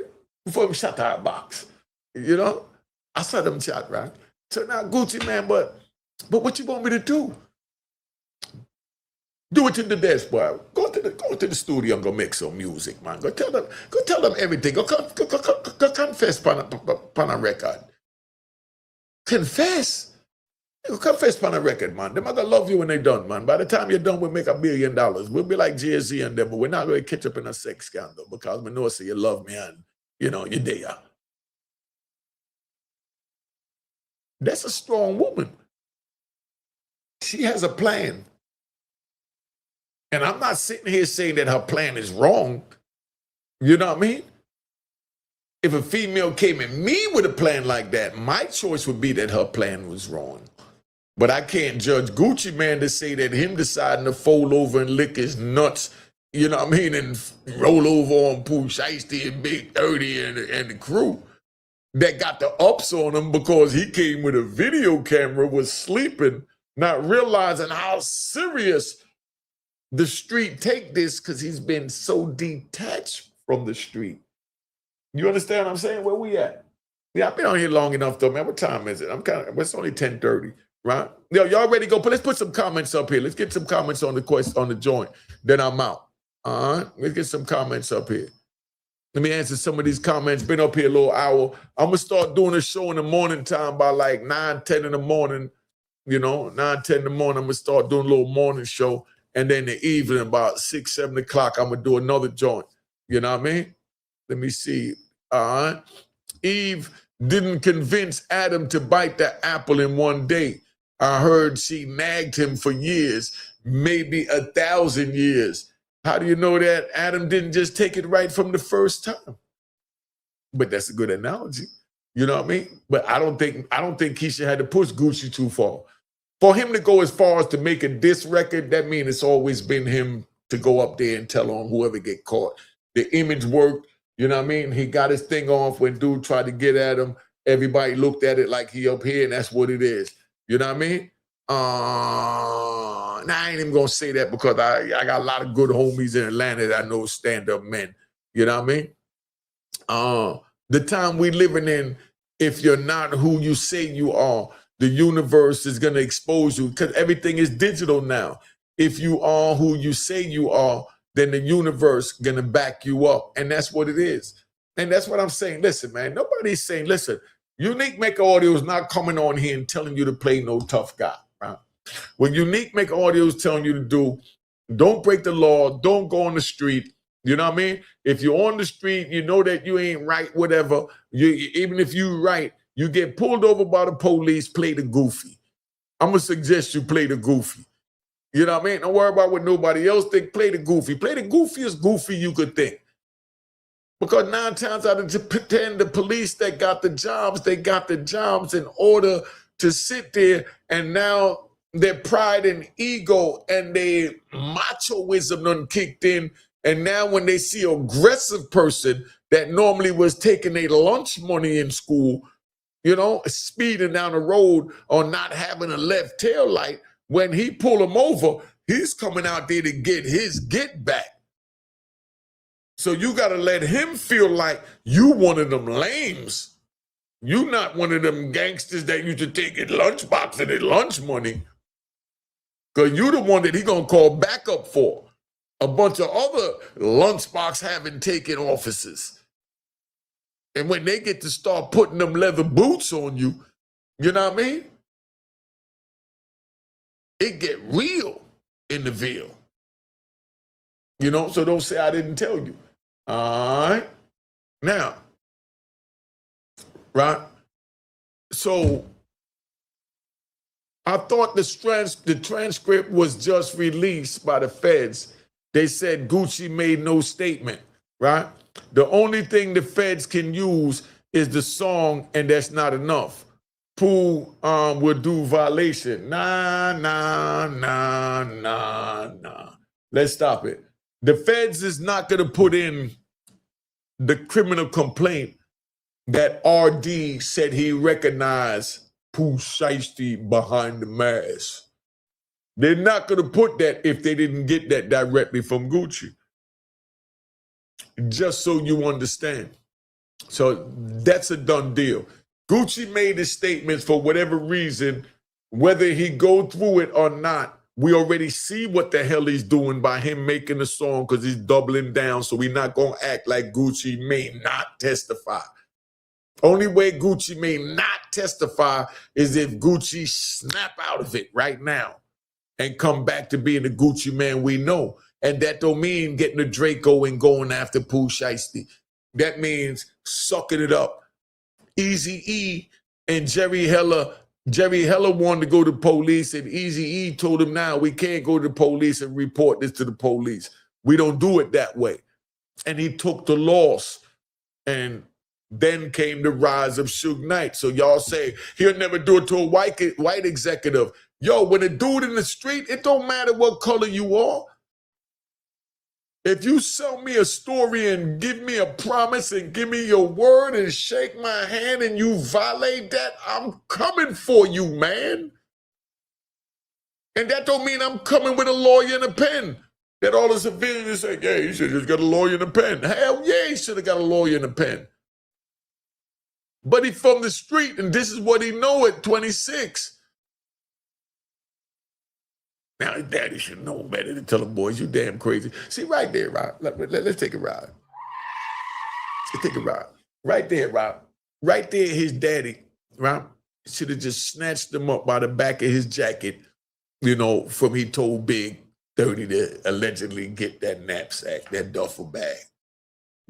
Speaker 1: Before me shut to a box. You know? I saw them chat, right? So now Gucci man, but what you want me to do? Do it in the desk, boy. Go to the studio and go make some music, man. Go tell them everything. Go confess on a record. Confess. Go confess on a record, man. Them are gonna love you when they done, man. By the time you're done, we'll make $1 billion. We'll be like Jay-Z and them, but we're not gonna catch up in a sex scandal because we know so you love me and you know you're there. That's a strong woman. She has a plan. And I'm not sitting here saying that her plan is wrong. You know what I mean? If a female came at me with a plan like that, my choice would be that her plan was wrong. But I can't judge Gucci man to say that him deciding to fold over and lick his nuts, you know what I mean, and roll over on Pooh Shiesty and Big 30 and the crew that got the ups on him because he came with a video camera, was sleeping, not realizing how serious the street take this because he's been so detached from the street. You understand what I'm saying? Where we at? Yeah, I've been on here long enough though, man. What time is it? It's only 10:30, right? Yo, y'all ready to go? But let's put some comments up here. Let's get some comments on the joint. Then I'm out. All right, let's get some comments up here. Let me answer some of these comments. Been up here a little hour. I'm gonna start doing a show in the morning time by like 9, 10 in the morning. You know, 9, 10 in the morning. I'm gonna start doing a little morning show. And then the evening, about 6, 7 o'clock, I'm gonna do another joint. You know what I mean? Let me see. All right. Eve didn't convince Adam to bite the apple in one day. I heard she nagged him for years, maybe 1,000 years. How do you know that? Adam didn't just take it right from the first time. But that's a good analogy. You know what I mean? But I don't think Keyshia had to push Gucci too far. For him to go as far as to make a diss record, that means it's always been him to go up there and tell on whoever get caught. The image worked, you know what I mean? He got his thing off when dude tried to get at him. Everybody looked at it like he up here, and that's what it is. You know what I mean? Now I ain't even gonna say that because I got a lot of good homies in Atlanta that I know stand-up men. You know what I mean? The time we living in, if you're not who you say you are, the universe is going to expose you because everything is digital now. If you are who you say you are, then the universe going to back you up. And that's what it is. And that's what I'm saying. Listen, man, nobody's saying, listen, Unique Mecca Audio is not coming on here and telling you to play no tough guy. Right? What Unique Mecca Audio is telling you to do, don't break the law, don't go on the street, You know what I mean? If you're on the street, you know that you ain't right, whatever. Even if you right, you get pulled over by the police, play the goofy. I'm going to suggest you play the goofy. You know what I mean? Don't worry about what nobody else think. Play the goofy. Play the goofiest goofy you could think. Because 9 times out of 10, the police that got the jobs, they got the jobs in order to sit there, and now their pride and ego and their machoism done kicked in. And now when they see an aggressive person that normally was taking their lunch money in school, you know, speeding down the road or not having a left tail light, when he pull him over, he's coming out there to get his get back. So you got to let him feel like you one of them lames. You not one of them gangsters that used to take his lunchbox and his lunch money. Because you the one that he going to call backup for. A bunch of other lunchbox having taken officers. And when they get to start putting them leather boots on you, you know what I mean? It get real in the Ville. You know, so don't say I didn't tell you. All right. Now, right? So I thought the transcript was just released by the feds. They said Gucci made no statement, right? The only thing the feds can use is the song, and that's not enough. Pooh will do violation. Nah. Let's stop it. The feds is not going to put in the criminal complaint that RD said he recognized Pooh Shiesty behind the mask. They're not going to put that if they didn't get that directly from Gucci. Just so you understand. So that's a done deal. Gucci made his statements for whatever reason, whether he go through it or not. We already see what the hell he's doing by him making the song because he's doubling down. So we're not going to act like Gucci may not testify. Only way Gucci may not testify is if Gucci snap out of it right now and come back to being the Gucci man we know. And that don't mean getting a Draco and going after Pooh Shiesty. That means sucking it up. Eazy-E and Jerry Heller wanted to go to the police, and Eazy-E told him, now we can't go to the police and report this to the police. We don't do it that way. And he took the loss. And then came the rise of Suge Knight. So y'all say he'll never do it to a white executive. Yo, when a dude in the street, it don't matter what color you are. If you sell me a story and give me a promise and give me your word and shake my hand and you violate that, I'm coming for you, man. And that don't mean I'm coming with a lawyer and a pen. That all the civilians say, yeah, you should have just got a lawyer and a pen. Hell yeah, he should have got a lawyer and a pen. But he from the street, and this is what he know at 26. Now his daddy should know better than tell him, boys, you damn crazy. See, right there, Rob. Let's take a ride. Let's take a ride. Right there, Rob. Right there, his daddy, Rob, should have just snatched him up by the back of his jacket, you know, from he told Big 30 to allegedly get that knapsack, that duffel bag.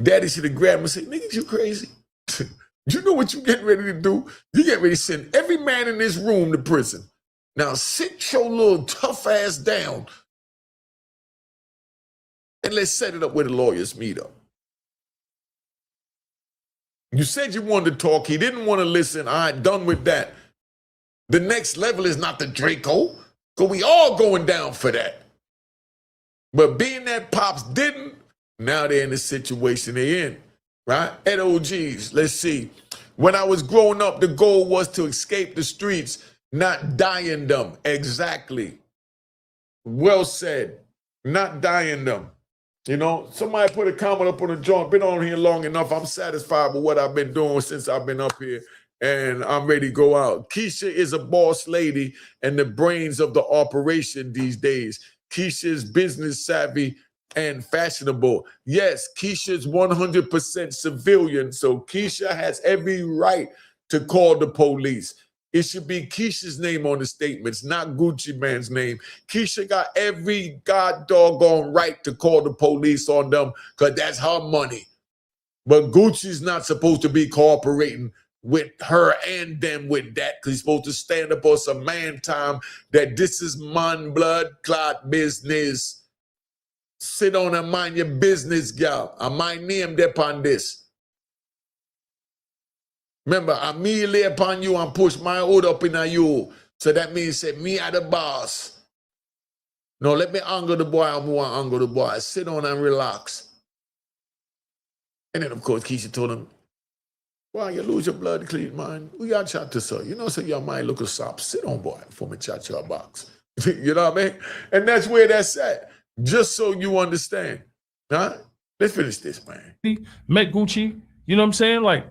Speaker 1: Daddy should have grabbed him and said, nigga, you crazy? You know what you getting ready to do? You get ready to send every man in this room to prison. Now sit your little tough ass down and let's set it up where the lawyers meet up. You said you wanted to talk. He didn't want to listen. All right, done with that. The next level is not the Draco, because we all going down for that. But being that Pops didn't, now they're in the situation they're in, right? At OGs, let's see. When I was growing up, the goal was to escape the streets, not die in them. Exactly. Well said. Not die in them. You know, somebody put a comment up on the joint. Been on here long enough. I'm satisfied with what I've been doing since I've been up here, and I'm ready to go out. Keyshia is a boss lady and the brains of the operation these days. Keyshia's business savvy and fashionable. Yes, Keyshia's 100% civilian, so Keyshia has every right to call the police. it should be Keyshia's name on the statements, not Gucci Man's name. Keyshia got every god doggone right to call the police on them because that's her money. But Gucci's not supposed to be cooperating with her and them with that because he's supposed to stand up on some man time that this is man blood clot business. Sit on and mind your business, girl. I mind name upon this. Remember, I me lay upon you and push my hood up in you. So that means say me are the boss. No, let me anger the boy. I want to anger the boy. Sit on and relax. And then, of course, Keyshia told him, why you lose your blood clean, man? We got chat to sir. You know, so your mind look a sop. Sit on, boy, for me chat your box. You know what I mean? And that's where that's at. Just so you understand. Huh? Let's finish this, man.
Speaker 2: Met Gucci, you know what I'm saying? Like,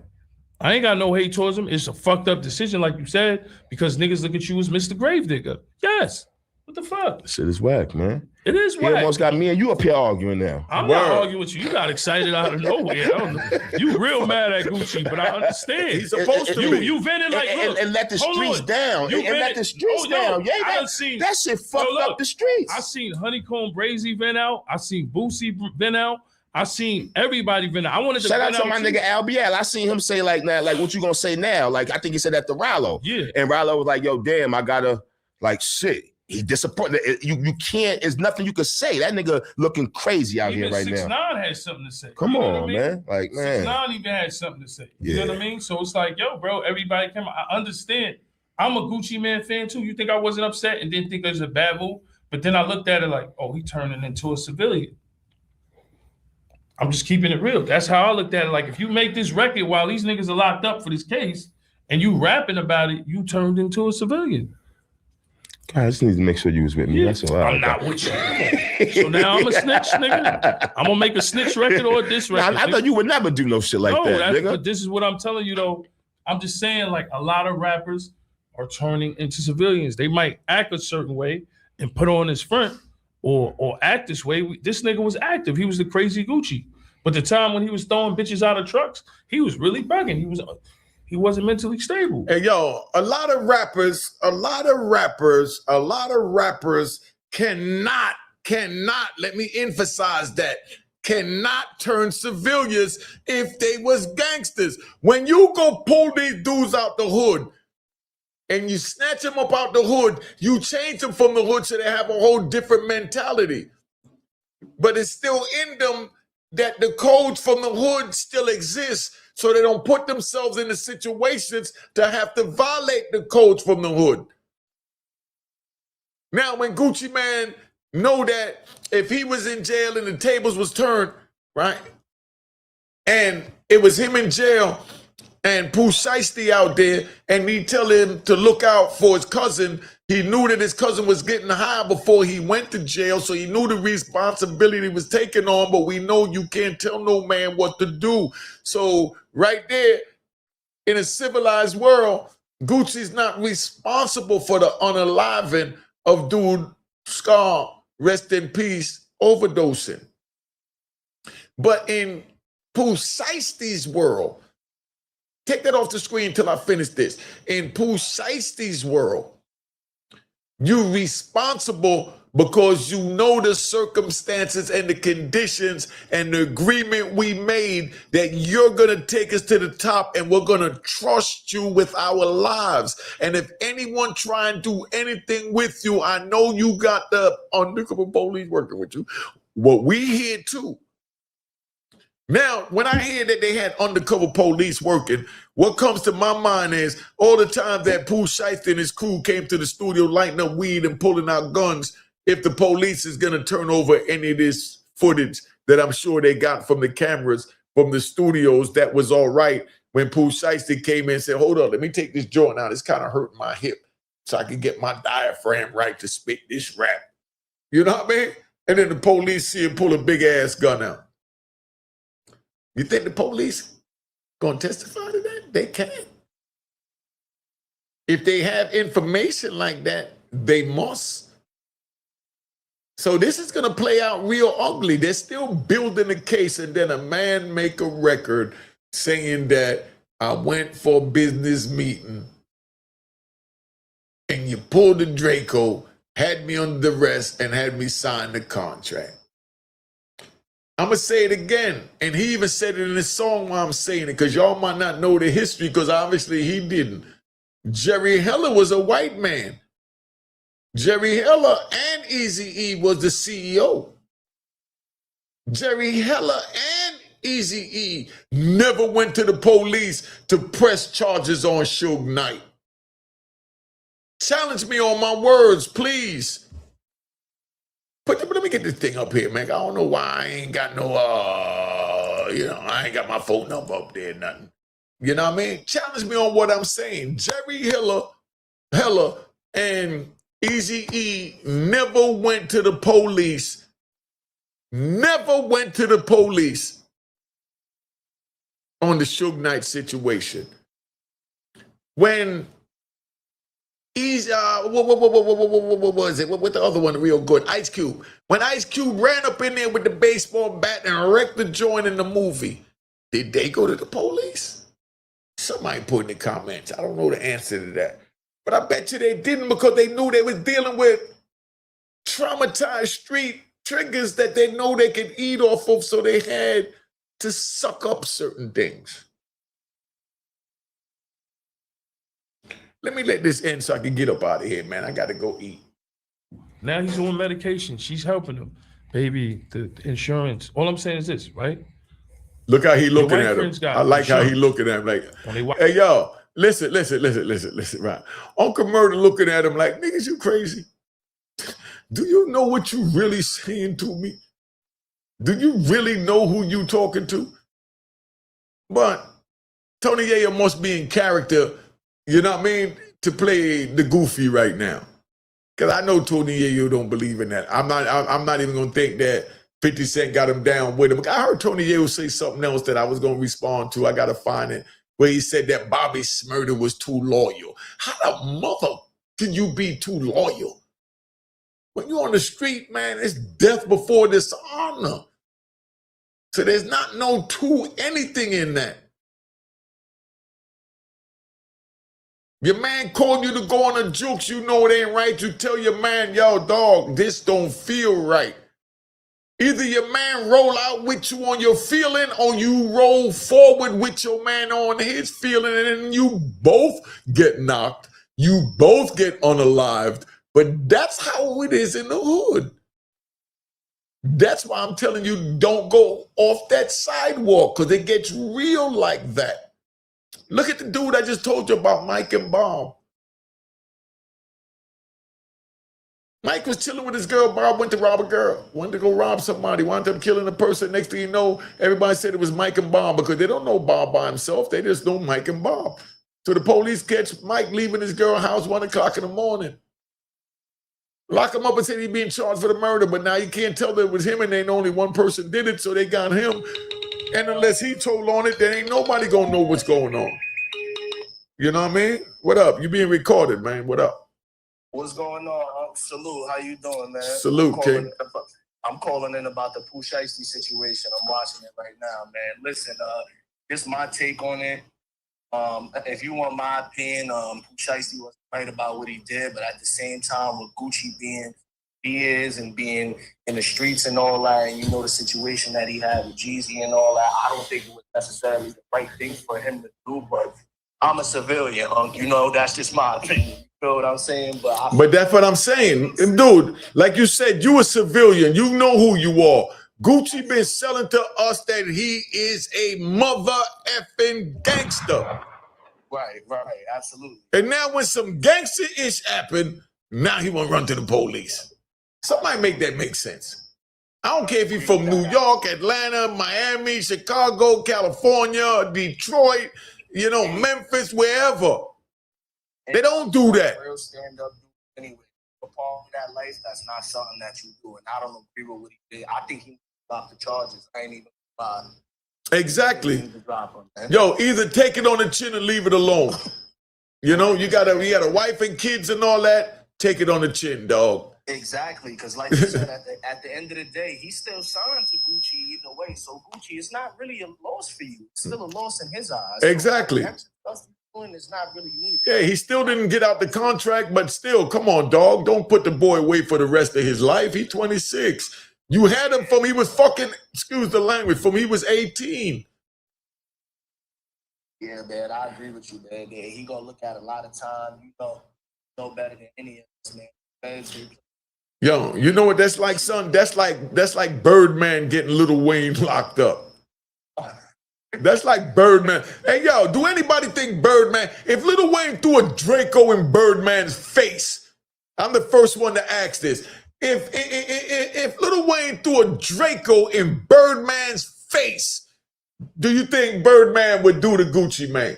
Speaker 2: I ain't got no hate towards him. It's a fucked up decision, like you said, because niggas look at you as Mr. Gravedigger. Yes. What the fuck?
Speaker 3: Shit is whack, man.
Speaker 2: It is whack.
Speaker 3: He almost got me and you up here arguing now.
Speaker 2: I'm not arguing with you. You got excited out of nowhere. I don't know. You real mad at Gucci, but I understand.
Speaker 1: He's supposed to be.
Speaker 2: You vented like, look.
Speaker 3: And let the streets down. And let the streets down. Yeah, that shit fucked up the streets.
Speaker 2: I seen Honeycomb Brazy vent out. I seen Boosie vent out. I seen everybody vent out. I wanted to
Speaker 3: shout out to my nigga Albiel. I seen him say like, now, like what you gonna say now? Like I think he said that to Rallo.
Speaker 2: Yeah.
Speaker 3: And Rallo was like, yo, damn, I gotta like shit. He disappointed. You can't. There's nothing you could say. That nigga looking crazy out here right now.
Speaker 2: 6ix9ine had something to say.
Speaker 3: Come on, man. Like man,
Speaker 2: 6ix9ine even had something to say. You know what I mean? So it's like, yo, bro, everybody come. I understand. I'm a Gucci Man fan too. You think I wasn't upset and didn't think it was a bad move? But then I looked at it like, oh, he turning into a civilian. I'm just keeping it real. That's how I looked at it. Like, if you make this record while these niggas are locked up for this case and you rapping about it, you turned into a civilian.
Speaker 3: God, I just need to make sure you was with me. That's all.
Speaker 2: I'm not with you. So now I'm a snitch, nigga. I'm gonna make a snitch record or this record.
Speaker 3: I thought you would never do no shit like that, nigga.
Speaker 2: But this is what I'm telling you, though. I'm just saying, like, a lot of rappers are turning into civilians. They might act a certain way and put on his front or act this way. This nigga was active. He was the crazy Gucci. But the time when he was throwing bitches out of trucks, he was really bugging. He wasn't mentally stable.
Speaker 1: And yo, a lot of rappers cannot, let me emphasize that, cannot turn civilians if they was gangsters. When you go pull these dudes out the hood and you snatch them up out the hood, you change them from the hood so they have a whole different mentality. But it's still in them that the codes from the hood still exist, so they don't put themselves in the situations to have to violate the codes from the hood. Now, when Gucci Man know that if he was in jail and the tables was turned, right, and it was him in jail and Pooh Shiesty out there, and he tell him to look out for his cousin. He knew that his cousin was getting high before he went to jail, so he knew the responsibility was taken on, but we know you can't tell no man what to do. So right there, in a civilized world, Gucci's not responsible for the unaliving of dude Scar, rest in peace, overdosing. But in Pooh Shiesty's world, take that off the screen till I finish this. In Pooh Shiesty's world, you're responsible because you know the circumstances and the conditions and the agreement we made that you're going to take us to the top and we're going to trust you with our lives. And if anyone try and do anything with you, I know you got the undercover police working with you. What we hear too. Now, when I hear that they had undercover police working, what comes to my mind is all the time that Pooh Shiesty and his crew came to the studio lighting up weed and pulling out guns, if the police is going to turn over any of this footage that I'm sure they got from the cameras, from the studios, that was all right when Pooh Shiesty came in and said, hold on, let me take this joint out. It's kind of hurting my hip so I can get my diaphragm right to spit this rap. You know what I mean? And then the police see him pull a big-ass gun out. You think the police gonna testify to that? They can't. If they have information like that, they must. So this is gonna play out real ugly. They're still building a case, and then a man make a record saying that I went for a business meeting and you pulled the Draco, had me under arrest, and had me sign the contract. I'm going to say it again. And he even said it in his song while I'm saying it, because y'all might not know the history, because obviously he didn't. Jerry Heller was a white man. Jerry Heller and Eazy-E was the CEO. Jerry Heller and Eazy-E never went to the police to press charges on Suge Knight. Challenge me on my words, please. But let me get this thing up here, man. I don't know why I ain't got no, I ain't got my phone number up there, nothing. You know what I mean? Challenge me on what I'm saying. Jerry Heller and Eazy-E never went to the police. Never went to the police on the Suge Knight situation. When what was it? What the other one real good? Ice Cube. When Ice Cube ran up in there with the baseball bat and wrecked the joint in the movie, did they go to the police? Somebody put in the comments. I don't know the answer to that. But I bet you they didn't, because they knew they was dealing with traumatized street triggers that they know they could eat off of, so they had to suck up certain things. Let me let this end so I can get up out of here, man. I got to go eat.
Speaker 2: Now he's on medication. She's helping him. Baby, the insurance. All I'm saying is this, right?
Speaker 1: Look how he looking at him. I like how he looking at him. Like, hey, y'all, listen, right? Uncle Murder looking at him like, niggas, you crazy? Do you know what you really saying to me? Do you really know who you talking to? But Tony Yayo must be in character, you know what I mean, to play the goofy right now. Because I know Tony Yayo don't believe in that. I'm not even going to think that 50 Cent got him down with him. I heard Tony Yayo say something else that I was going to respond to. I got to find it, where he said that Bobby Shmurda was too loyal. How the mother can you be too loyal? When you're on the street, man, it's death before dishonor. So there's not no true anything in that. Your man called you to go on a jukes, you know it ain't right. You tell your man, yo, dog, this don't feel right. Either your man roll out with you on your feeling, or you roll forward with your man on his feeling, and then you both get knocked. You both get unalived. But that's how it is in the hood. That's why I'm telling you, don't go off that sidewalk, because it gets real like that. Look at the dude I just told you about, Mike and Bob. Mike was chilling with his girl. Bob went to rob a girl. Wanted to go rob somebody. Wanted up killing a person. Next thing you know, everybody said it was Mike and Bob, because they don't know Bob by himself. They just know Mike and Bob. So the police catch Mike leaving his girl's house 1 o'clock in the morning. Lock him up and said he'd be in charge for the murder, but now you can't tell that it was him, and ain't only one person did it, so they got him. And unless he told on it, then ain't nobody gonna know what's going on. You know what I mean? What up? You being recorded, man. What up?
Speaker 10: What's going on? Salute. How you doing, man?
Speaker 1: Salute, King.
Speaker 10: I'm calling in about the Pooh Shiesty situation. I'm watching it right now, man. Listen, this is my take on it. If you want my opinion, Pooh Shiesty was right about what he did, but at the same time, with Gucci being he is and being in the streets and all that, and you know the situation that he had with Jeezy and all that, I don't think it was necessarily the right thing for him to do, but I'm a civilian, you know, that's just my opinion. You know what I'm saying? But
Speaker 1: that's what I'm saying. Dude, like you said, you a civilian. You know who you are. Gucci been selling to us that he is a mother effing gangster.
Speaker 10: Right, absolutely.
Speaker 1: And now when some gangster-ish happen, now he won't run to the police. Somebody make that make sense. I don't care if he's from New York, Atlanta, Miami, Chicago, California, Detroit, you know, Memphis, wherever. They don't do that.
Speaker 10: Real stand-up anyway. For part of that life, that's not something that you do. And I don't agree with what he did. I think he dropped the charges. I ain't even
Speaker 1: exactly. Yo, either take it on the chin and leave it alone. You know, you got a wife and kids and all that. Take it on the chin, dog.
Speaker 10: Exactly, because like you said, at the end of the day, he's still signed to Gucci either way. So Gucci is not really a loss for you. It's still a loss in his eyes.
Speaker 1: Exactly.
Speaker 10: doing is not really needed.
Speaker 1: Yeah, he still didn't get out the contract, but still, come on, dog. Don't put the boy away for the rest of his life. He's 26. You had him from he was fucking, excuse the language, from he was 18.
Speaker 10: Yeah, man, I agree with you, man. Yeah, he gonna look at a lot of time. You know better than any of us, man.
Speaker 1: Yo, you know what that's like, son? That's like Birdman getting Lil Wayne locked up. That's like Birdman. Hey, yo, do anybody think Birdman, if Lil Wayne threw a Draco in Birdman's face, I'm the first one to ask this. If Lil Wayne threw a Draco in Birdman's face, do you think Birdman would do the Gucci Mane?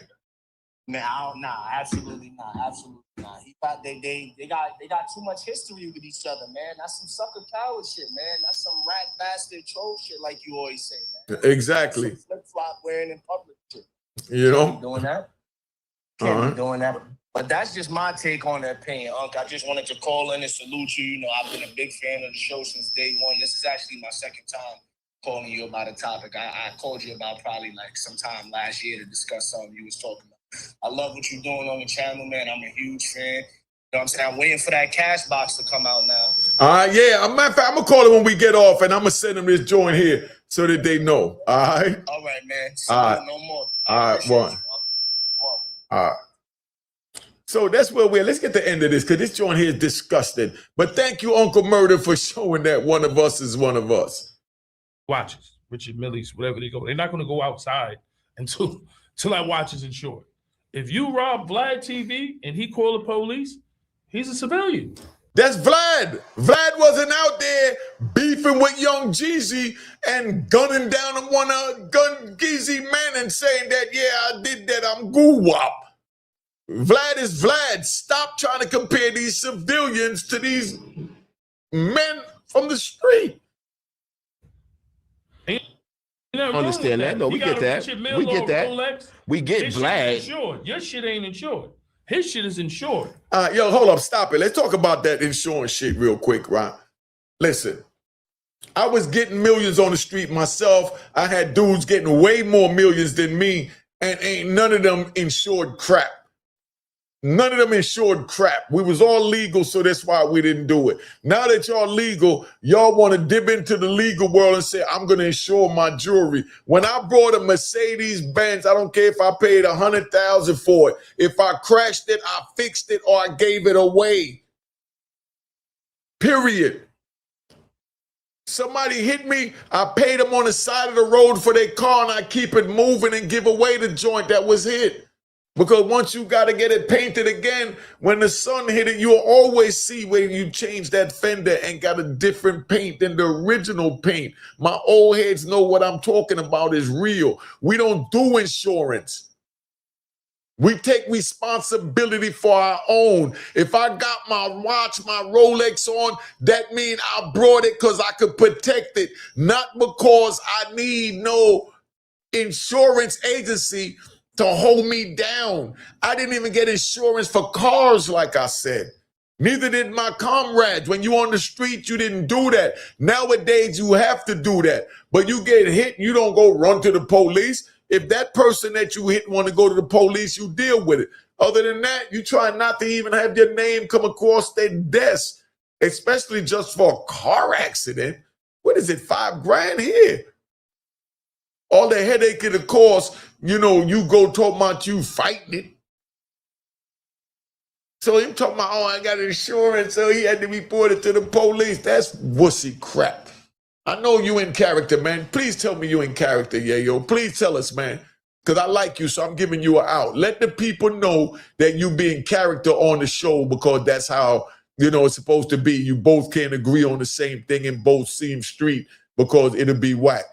Speaker 10: Nah, absolutely not. Absolutely not. They got too much history with each other, man. That's some sucker coward shit, man. That's some rat bastard troll shit, like you always say, man.
Speaker 1: Exactly.
Speaker 10: Flip flop wearing in public shit.
Speaker 1: You know,
Speaker 10: Can't be doing that. Can't be doing that. But that's just my take on that pain, Unc. I just wanted to call in and salute you. You know, I've been a big fan of the show since day one. This is actually my second time calling you about a topic. I called you about probably like sometime last year to discuss something you was talking about. I love what you're doing on the channel, man. I'm a huge fan. You know what I'm saying? I'm waiting for that cash box to come out now.
Speaker 1: Yeah. Matter of fact, I'm going to call him when we get off, and I'm going to send him this joint here so that they know. All right?
Speaker 10: All right, man.
Speaker 1: All right.
Speaker 10: No more.
Speaker 1: All right, one. All right. So that's where let's get the end of this, because this joint here is disgusting. But thank you, Uncle Murder, for showing that one of us is one of us.
Speaker 2: Watches, Richard Millie's, whatever they go. They're not going to go outside until that watch is insured. If you rob Vlad TV and he call the police, he's a civilian.
Speaker 1: That's Vlad. Vlad wasn't out there beefing with Young Jeezy and gunning down on one gun Geezy man and saying that, yeah, I did that, I'm goo-wop. Vlad is Vlad. Stop trying to compare these civilians to these men from the street.
Speaker 3: Understand that? No, we get that. We get that.
Speaker 2: Rolex.
Speaker 3: We get Vlad.
Speaker 2: Insured. Your shit ain't insured. His shit is insured.
Speaker 1: Yo, hold up, stop it. Let's talk about that insurance shit real quick, right? Listen, I was getting millions on the street myself. I had dudes getting way more millions than me, and ain't none of them insured crap. None of them insured crap. We was all legal, so that's why we didn't do it. Now that y'all legal, y'all want to dip into the legal world and say, I'm going to insure my jewelry. When I brought a Mercedes-Benz, I don't care if I paid $100,000 for it. If I crashed it, I fixed it, or I gave it away. Period. Somebody hit me, I paid them on the side of the road for their car, and I keep it moving and give away the joint that was hit. Because once you got to get it painted again, when the sun hit it, you'll always see where you change that fender and got a different paint than the original paint. My old heads know what I'm talking about is real. We don't do insurance. We take responsibility for our own. If I got my watch, my Rolex on, that means I brought it because I could protect it, not because I need no insurance agency to hold me down. I didn't even get insurance for cars, like I said. Neither did my comrades. When you on the street, you didn't do that. Nowadays, you have to do that. But you get hit, you don't go run to the police. If that person that you hit want to go to the police, you deal with it. Other than that, you try not to even have your name come across their desk, especially just for a car accident. What is it, $5,000 here? All the headache it costs, you go talk about you fighting it. So him talking about, I got insurance, so he had to report it to the police. That's wussy crap. I know you in character, man. Please tell me you in character, Yayo. Please tell us, man, because I like you, so I'm giving you an out. Let the people know that you be in character on the show, because that's how, it's supposed to be. You both can't agree on the same thing and both seem street, because it'll be whack.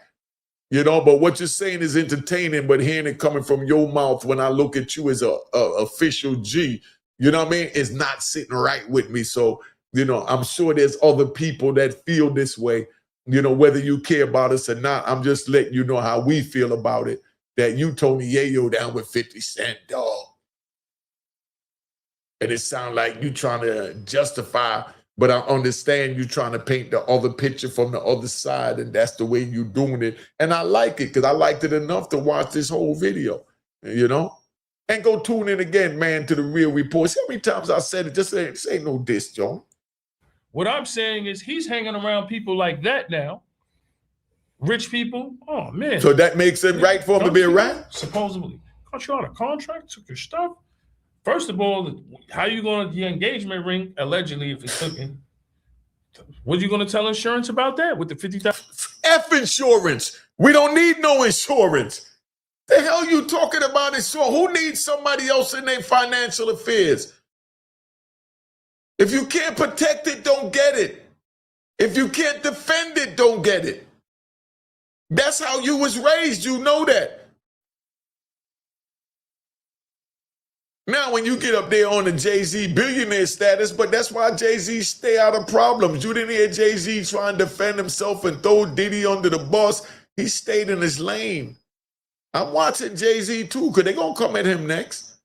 Speaker 1: But what you're saying is entertaining, but hearing it coming from your mouth when I look at you as a official G, you know what I mean? It's not sitting right with me. So, I'm sure there's other people that feel this way, whether you care about us or not. I'm just letting you know how we feel about it, that you Tony Yayo down with 50 Cent, dog. And it sounds like you trying to justify, but I understand you trying to paint the other picture from the other side, and that's the way you doing it. And I like it, because I liked it enough to watch this whole video, And And go tune in again, man, to the Real Report. See how many times I said it? Just say no diss, John.
Speaker 2: What I'm saying is he's hanging around people like that now. Rich people. Oh, man.
Speaker 1: So that makes it right for him to be a rat?
Speaker 2: Supposedly. Got you out of contract, took your stuff. First of all, how you going to the engagement ring, allegedly, if it's taken? What are you going to tell insurance about that with the $50,000?
Speaker 1: F insurance. We don't need no insurance. The hell you talking about insurance? Who needs somebody else in their financial affairs? If you can't protect it, don't get it. If you can't defend it, don't get it. That's how you was raised. You know that. Now, when you get up there on the Jay-Z billionaire status, but that's why Jay-Z stay out of problems. You didn't hear Jay-Z try and defend himself and throw Diddy under the bus. He stayed in his lane. I'm watching Jay-Z too, because they're going to come at him next.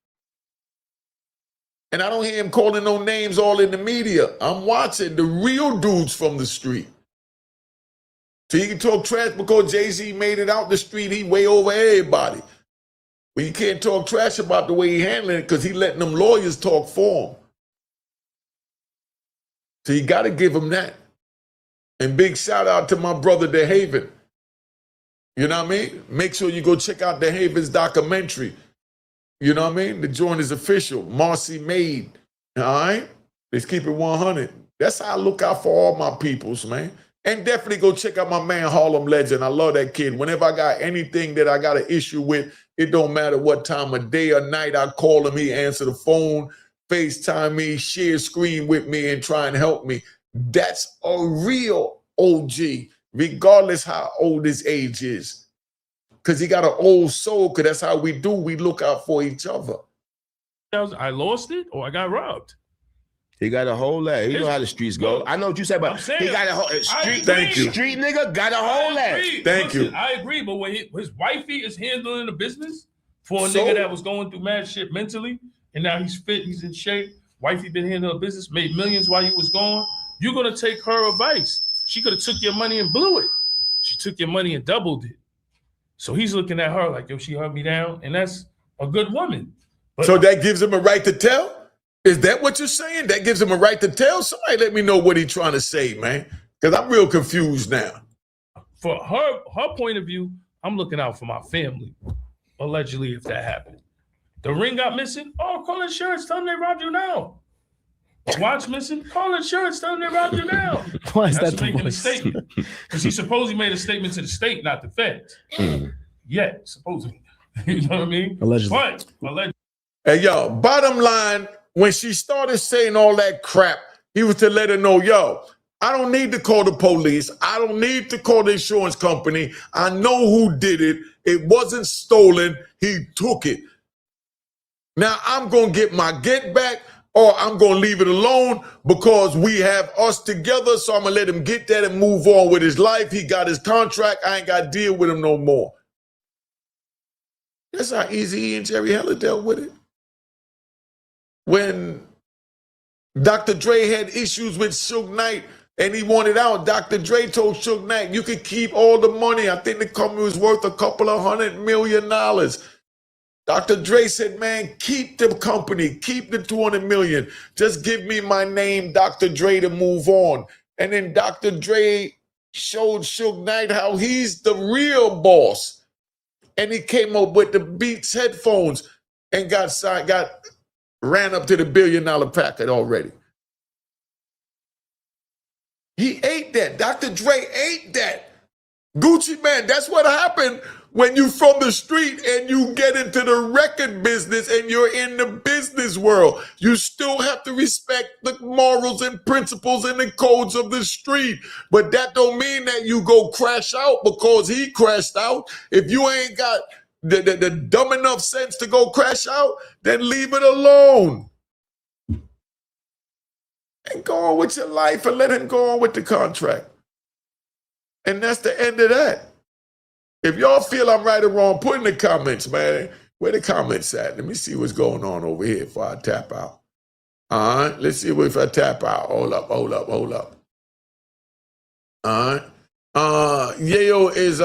Speaker 1: And I don't hear him calling no names all in the media. I'm watching the real dudes from the street. So you can talk trash because Jay-Z made it out the street. He way over everybody. But you can't talk trash about the way he handling it because he letting them lawyers talk for him. So you got to give him that. And big shout out to my brother, The Haven. You know what I mean? Make sure you go check out The Haven's documentary. You know what I mean? The joint is official. Marcy Maid. All right? Let's keep it 100. That's how I look out for all my peoples, man. And definitely go check out my man, Harlem Legend. I love that kid. Whenever I got anything that I got an issue with, it don't matter what time of day or night I call him, he answer the phone, FaceTime me, share screen with me, and try and help me. That's a real OG, regardless how old his age is. Because he got an old soul, because that's how we do. We look out for each other.
Speaker 2: I lost it or I got robbed.
Speaker 3: He got a whole lot. You know how the streets go. I know what you said, but he got a whole street.
Speaker 1: Thank you.
Speaker 3: Street nigga got a whole lot.
Speaker 1: Thank you.
Speaker 2: I agree, but when his wifey is handling the business for a nigga that was going through mad shit mentally, and now he's fit, he's in shape. Wifey been handling the business, made millions while you was gone. You're gonna take her advice. She could have took your money and blew it. She took your money and doubled it. So he's looking at her like, yo, she held me down, and that's a good woman. But
Speaker 1: so that gives him a right to tell? Is that what you're saying? That gives him a right to tell? Somebody let me know what he's trying to say, man. Because I'm real confused now.
Speaker 2: For her point of view, I'm looking out for my family. Allegedly, if that happened. The ring got missing. Oh, call insurance. Tell them they robbed you now. Watch missing. Call insurance. Tell them they robbed you now.
Speaker 4: Why is
Speaker 2: That's
Speaker 4: that the
Speaker 2: making a
Speaker 4: voice?
Speaker 2: statement. Because he supposedly made a statement to the state, not the feds. Yeah, supposedly. You know what I mean?
Speaker 4: Allegedly.
Speaker 2: But allegedly.
Speaker 1: Hey, yo, bottom line, when she started saying all that crap, he was to let her know, yo, I don't need to call the police. I don't need to call the insurance company. I know who did it. It wasn't stolen. He took it. Now I'm going to get my get back, or I'm going to leave it alone because we have us together. So I'm going to let him get that and move on with his life. He got his contract. I ain't got to deal with him no more. That's how Eazy-E and Jerry Heller dealt with it. When Dr. Dre had issues with Suge Knight and he wanted out, Dr. Dre told Suge Knight, you can keep all the money. I think the company was worth a couple of $100 million. Dr. Dre said, man, keep the company, keep the $200 million. Just give me my name, Dr. Dre, to move on. And then Dr. Dre showed Suge Knight how he's the real boss. And he came up with the Beats headphones and ran up to the $1 billion packet already. He ate that. Dr. Dre ate that. Gucci Man, that's what happened when you from the street and you get into the record business and you're in the business world. You still have to respect the morals and principles and the codes of the street. But that don't mean that you go crash out because he crashed out. If you ain't got the dumb enough sense to go crash out, then leave it alone. And go on with your life and let him go on with the contract. And that's the end of that. If y'all feel I'm right or wrong, put in the comments, man. Where the comments at? Let me see what's going on over here before I tap out. All right, let's see if I tap out. Hold up. All right. Yayo is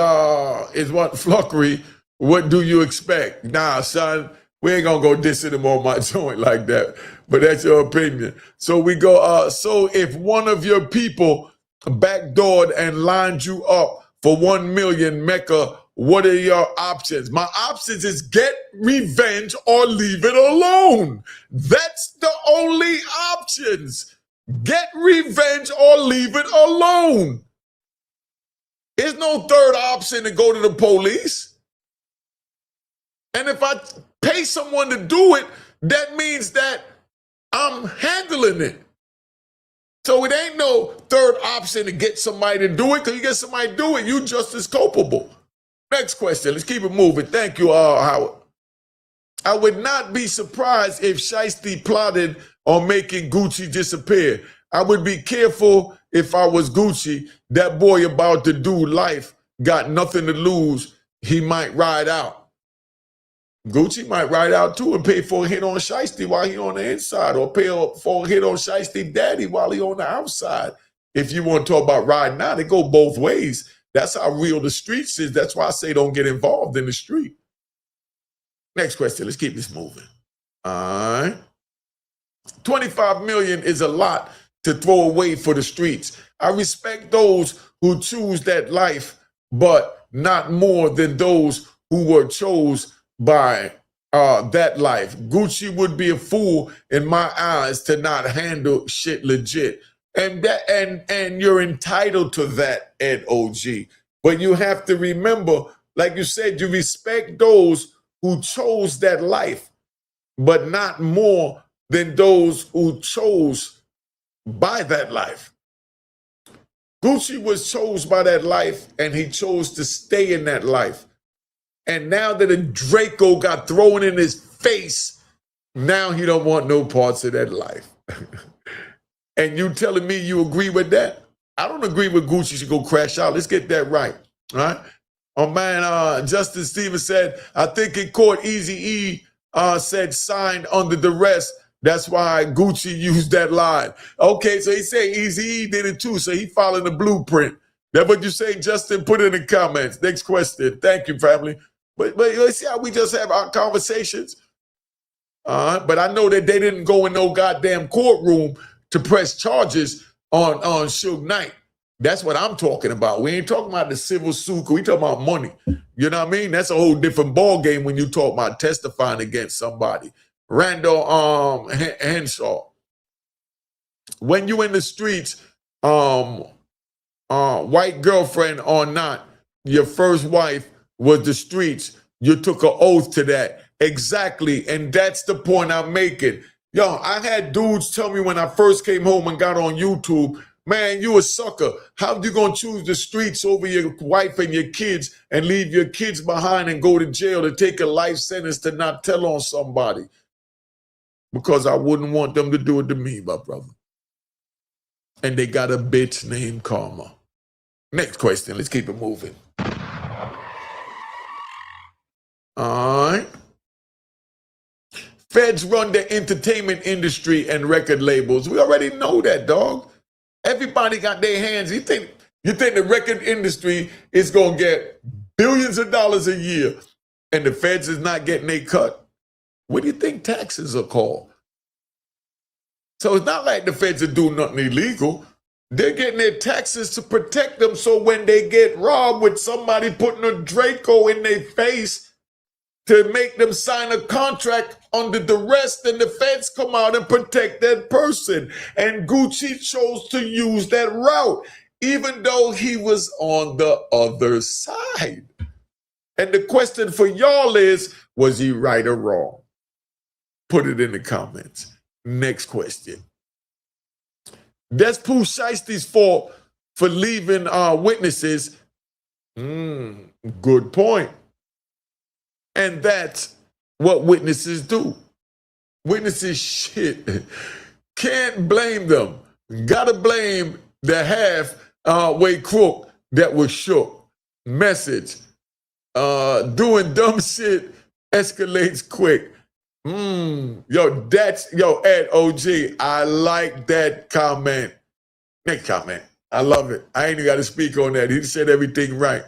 Speaker 1: what, Fluckery? What do you expect? Nah, son, We ain't gonna go dissing him on my joint like that, but that's your opinion. So we go, so if one of your people backdoored and lined you up for 1 million, Mecca, what are your options? My options is get revenge or leave it alone. That's the only options. Get revenge or leave it alone. There's no third option to go to the police. And if I pay someone to do it, that means that I'm handling it. So it ain't no third option to get somebody to do it, because you get somebody to do it, you just as culpable. Next question. Let's keep it moving. Thank you, Howard. I would not be surprised if Shiesty plotted on making Gucci disappear. I would be careful if I was Gucci. That boy about to do life got nothing to lose. He might ride out. Gucci might ride out too and pay for a hit on Shiesty while he on the inside, or pay for a hit on Shiesty daddy while he on the outside. If you want to talk about riding out, it go both ways. That's how real the streets is. That's why I say don't get involved in the street. Next question. Let's keep this moving. All right. 25 million is a lot to throw away for the streets. I respect those who choose that life, but not more than those who were chose by that life. Gucci would be a fool in my eyes to not handle shit legit. And you're entitled to that, Ed OG. But you have to remember, like you said, you respect those who chose that life, but not more than those who chose by that life. Gucci was chose by that life, and he chose to stay in that life. And now that a Draco got thrown in his face, now he don't want no parts of that life. And you telling me you agree with that? I don't agree with Gucci should go crash out. Let's get that right. All right. Oh man, Justin Stevens said, I think in court Eazy-E said signed under duress. That's why Gucci used that line. Okay, so he said Eazy-E did it too, so he followed the blueprint. That's what you say, Justin? Put it in the comments. Next question. Thank you, family. But let's see how we just have our conversations. But I know that they didn't go in no goddamn courtroom to press charges on Suge Knight. That's what I'm talking about. We ain't talking about the civil suit. We talking about money. You know what I mean? That's a whole different ball game when you talk about testifying against somebody. Randall Henshaw. When you in the streets, white girlfriend or not, your first wife was the streets. You took an oath to that. Exactly. And that's the point I'm making. Yo, I had dudes tell me when I first came home and got on YouTube, man, you a sucker. How you gonna choose the streets over your wife and your kids and leave your kids behind and go to jail to take a life sentence to not tell on somebody? Because I wouldn't want them to do it to me, my brother. And they got a bitch named Karma. Next question. Let's keep it moving. All right. Feds run the entertainment industry and record labels. We already know that, dog. Everybody got their hands. You think the record industry is going to get billions of dollars a year and the feds is not getting their cut? What do you think taxes are called? So it's not like the feds are doing nothing illegal. They're getting their taxes to protect them, so when they get robbed with somebody putting a Draco in their face to make them sign a contract under duress, then the feds come out and protect that person. And Gucci chose to use that route, even though he was on the other side. And the question for y'all is, was he right or wrong? Put it in the comments. Next question. That's Pooh Shiesty's fault for leaving witnesses. Good point. And that's what witnesses do. Witnesses shit. Can't blame them. Gotta blame the halfway crook that was shook. Message. Doing dumb shit escalates quick. Yo, Ed OG, I like that comment. Next comment. I love it. I ain't even got to speak on that. He said everything right.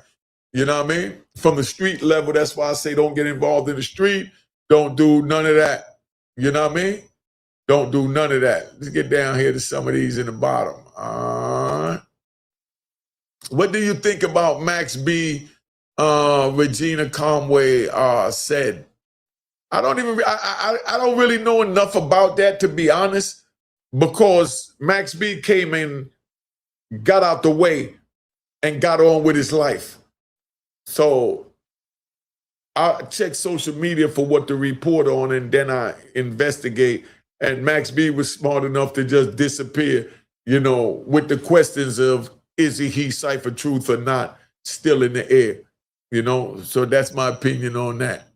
Speaker 1: You know what I mean? From the street level, that's why I say don't get involved in the street. Don't do none of that. You know what I mean? Don't do none of that. Let's get down here to some of these in the bottom. What do you think about Max B, Regina Conway said? I don't really know enough about that, to be honest, because Max B came in, got out the way, and got on with his life. So I check social media for what to report on, and then I investigate. And Max B was smart enough to just disappear, you know, with the questions of, is he Cypher Truth or not, still in the air, you know? So that's my opinion on that.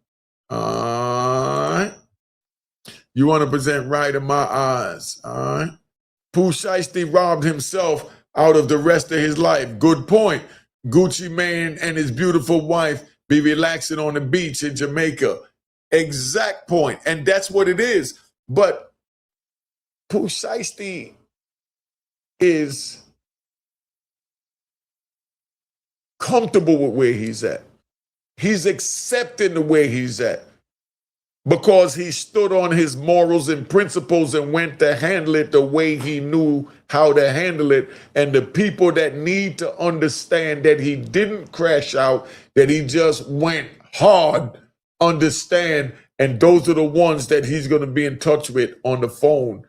Speaker 1: You want to present right in my eyes, all right? Pooh Shiesty robbed himself out of the rest of his life. Good point. Gucci Mane and his beautiful wife be relaxing on the beach in Jamaica. Exact point. And that's what it is. But Pooh Shiesty is comfortable with where he's at. He's accepting the way he's at because he stood on his morals and principles and went to handle it the way he knew how to handle it. And the people that need to understand that he didn't crash out, that he just went hard, understand. And those are the ones that he's going to be in touch with on the phone.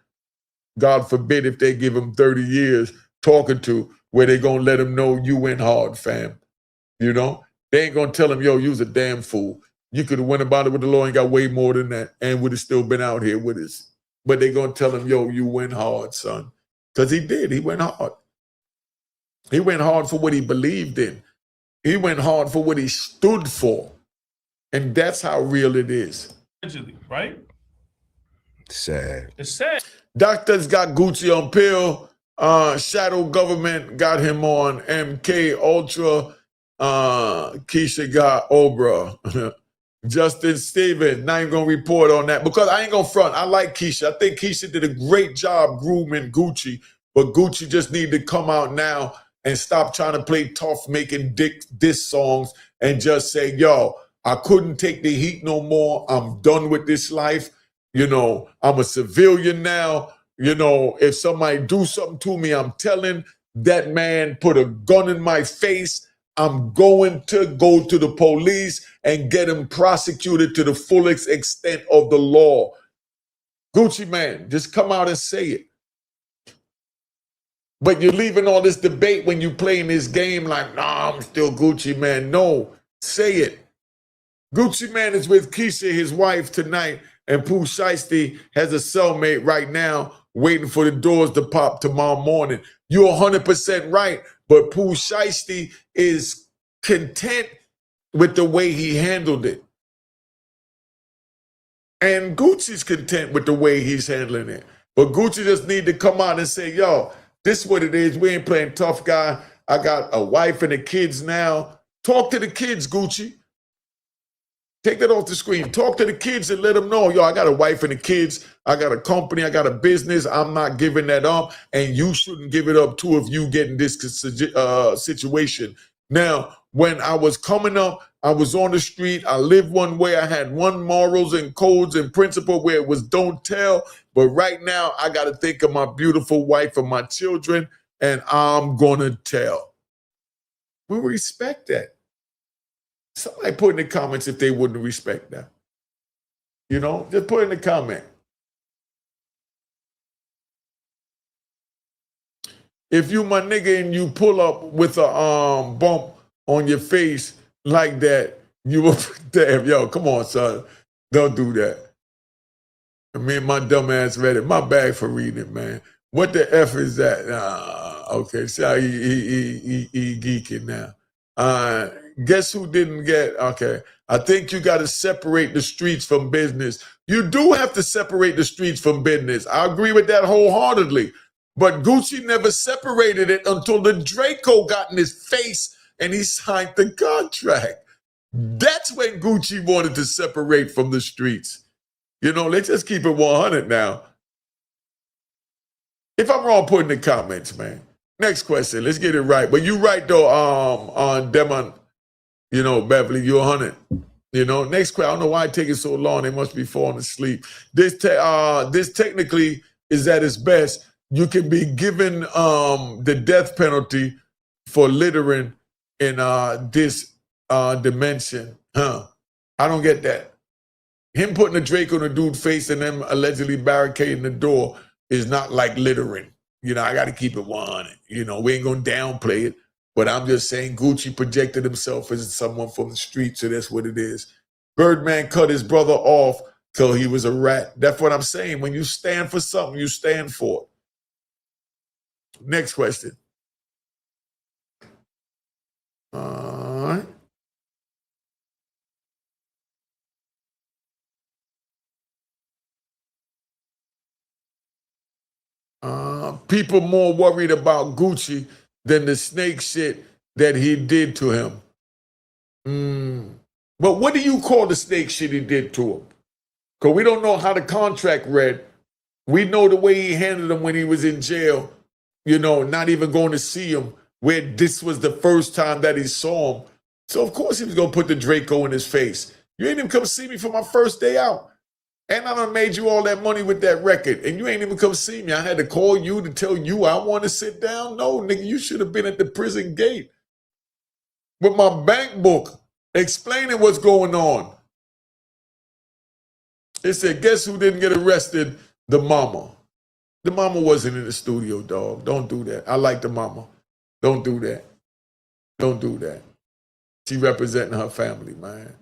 Speaker 1: God forbid if they give him 30 years talking to, where they going to let him know you went hard, fam. You know, they ain't going to tell him, yo, you was a damn fool. You could have went about it with the law and got way more than that and would have still been out here with us. But they going to tell him, yo, you went hard, son. Because he did. He went hard. He went hard for what he believed in. He went hard for what he stood for. And that's how real it is.
Speaker 2: Right?
Speaker 3: Sad.
Speaker 2: It's sad.
Speaker 1: Doctors got Gucci on pill. Shadow government got him on MK Ultra. Keyshia Ka'oir. Justin Stevens, not even gonna report on that because I ain't gonna front. I like Keyshia. I think Keyshia did a great job grooming Gucci, but Gucci just need to come out now and stop trying to play tough, making diss songs and just say, yo, I couldn't take the heat no more. I'm done with this life. You know, I'm a civilian now. You know, if somebody do something to me, I'm telling that man put a gun in my face. I'm going to go to the police and get him prosecuted to the fullest extent of the law. Gucci man, just come out and say it. But you're leaving all this debate when you playing this game like, nah, I'm still Gucci man. No, say it. Gucci man is with Keyshia, his wife, tonight, and Pooh Shiesty has a cellmate right now waiting for the doors to pop tomorrow morning. You're 100% right, but Pooh Shiesty is content with the way he handled it. And Gucci's content with the way he's handling it. But Gucci just need to come out and say, yo, this is what it is. We ain't playing tough guy. I got a wife and the kids now. Talk to the kids, Gucci. Take that off the screen. Talk to the kids and let them know, yo, I got a wife and the kids. I got a company. I got a business. I'm not giving that up. And you shouldn't give it up too if you get in this situation. Now, when I was coming up, I was on the street. I lived one way. I had one morals and codes and principle where it was don't tell. But right now, I got to think of my beautiful wife and my children, and I'm going to tell. We respect that. Somebody put in the comments if they wouldn't respect that. You know, just put in the comment. If you my nigga and you pull up with a bump on your face like that, you will, damn, yo, come on, son. Don't do that. Me and my dumb ass read it. My bad for reading it, man. What the F is that? Okay, see how he geeking now. Guess who didn't get, okay. I think you got to separate the streets from business. You do have to separate the streets from business. I agree with that wholeheartedly. But Gucci never separated it until the Draco got in his face and he signed the contract. That's when Gucci wanted to separate from the streets. You know, let's just keep it 100 now. If I'm wrong, put in the comments, man. Next question. Let's get it right. But you right, though, on Demon, you know, Beverly, you're 100. You know, next question. I don't know why it taking so long. They must be falling asleep. This technically is at its best. You can be given the death penalty for littering in this dimension. I don't get that. Him putting a Drake on a dude's face and them allegedly barricading the door is not like littering. You know, I got to keep it 100. You know, we ain't going to downplay it. But I'm just saying Gucci projected himself as someone from the street, so that's what it is. Birdman cut his brother off till he was a rat. That's what I'm saying. When you stand for something, you stand for it. Next question. All right. People more worried about Gucci than the snake shit that he did to him. But what do you call the snake shit he did to him? Because we don't know how the contract read. We know the way he handled him when he was in jail, you know, not even going to see him, where this was the first time that he saw him. So, of course, he was going to put the Draco in his face. You ain't even come see me for my first day out. And I done made you all that money with that record, and you ain't even come see me. I had to call you to tell you I want to sit down. No, nigga, you should have been at the prison gate with my bank book explaining what's going on. It said, guess who didn't get arrested? The mama. The mama wasn't in the studio, dog. Don't do that. I like the mama. Don't do that. Don't do that. She representing her family, man.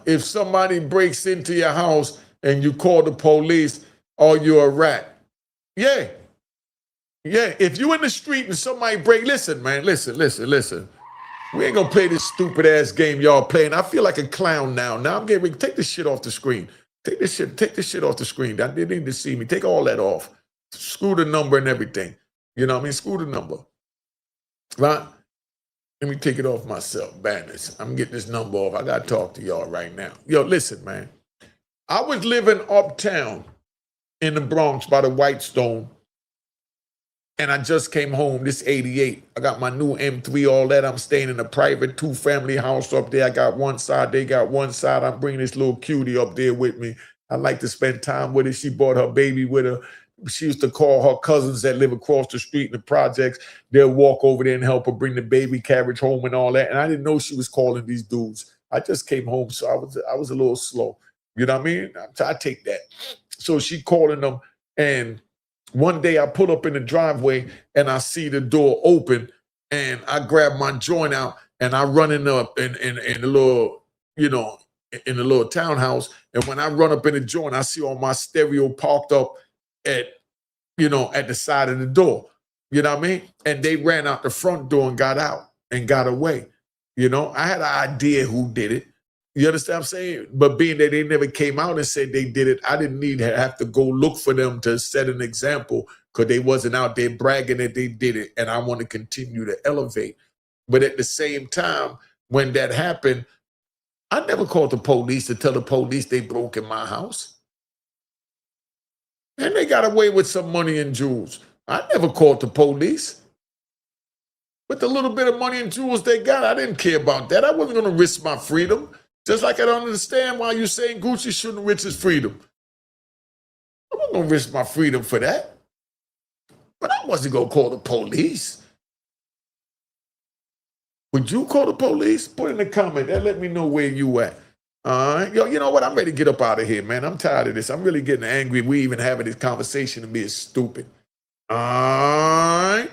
Speaker 1: If somebody breaks into your house and you call the police, are you a rat? Yeah. Yeah, if you in the street and somebody listen, man, listen. We ain't gonna play this stupid ass game y'all playing. I feel like a clown now. Now I'm getting ready. Take this shit off the screen. Take this shit off the screen. They didn't need to see me. Take all that off. Screw the number and everything. You know what I mean? Screw the number. Right? Let me take it off myself. Banners. I'm getting this number off. I gotta talk to y'all right now. Yo, listen, man. I was living uptown in the Bronx by the Whitestone. And I just came home, this 88. I got my new M3, all that. I'm staying in a private 2-family house up there. I got one side, they got one side. I'm bringing this little cutie up there with me. I like to spend time with her. She brought her baby with her. She used to call her cousins that live across the street in the projects. They'll walk over there and help her bring the baby carriage home and all that. And I didn't know she was calling these dudes. I just came home, so I was a little slow. You know what I mean? So I take that. So she calling them, and one day I pull up in the driveway and I see the door open, and I grab my joint out and I run in the little, you know, in the little townhouse. And when I run up in the joint, I see all my stereo parked up at, you know, at the side of the door. You know what I mean? And they ran out the front door and got out and got away. You know, I had an idea who did it. You understand what I'm saying? But being that they never came out and said they did it, I didn't need to have to go look for them to set an example, because they wasn't out there bragging that they did it, and I want to continue to elevate. But at the same time, when that happened, I never called the police to tell the police they broke in my house. And they got away with some money and jewels. I never called the police. But the little bit of money and jewels they got, I didn't care about that. I wasn't going to risk my freedom. Just like I don't understand why you're saying Gucci shouldn't risk his freedom. I'm not going to risk my freedom for that. But I wasn't going to call the police. Would you call the police? Put in the comment and let me know where you at. All right. Yo, you know what? I'm ready to get up out of here, man. I'm tired of this. I'm really getting angry. We even having this conversation to be as stupid. All right.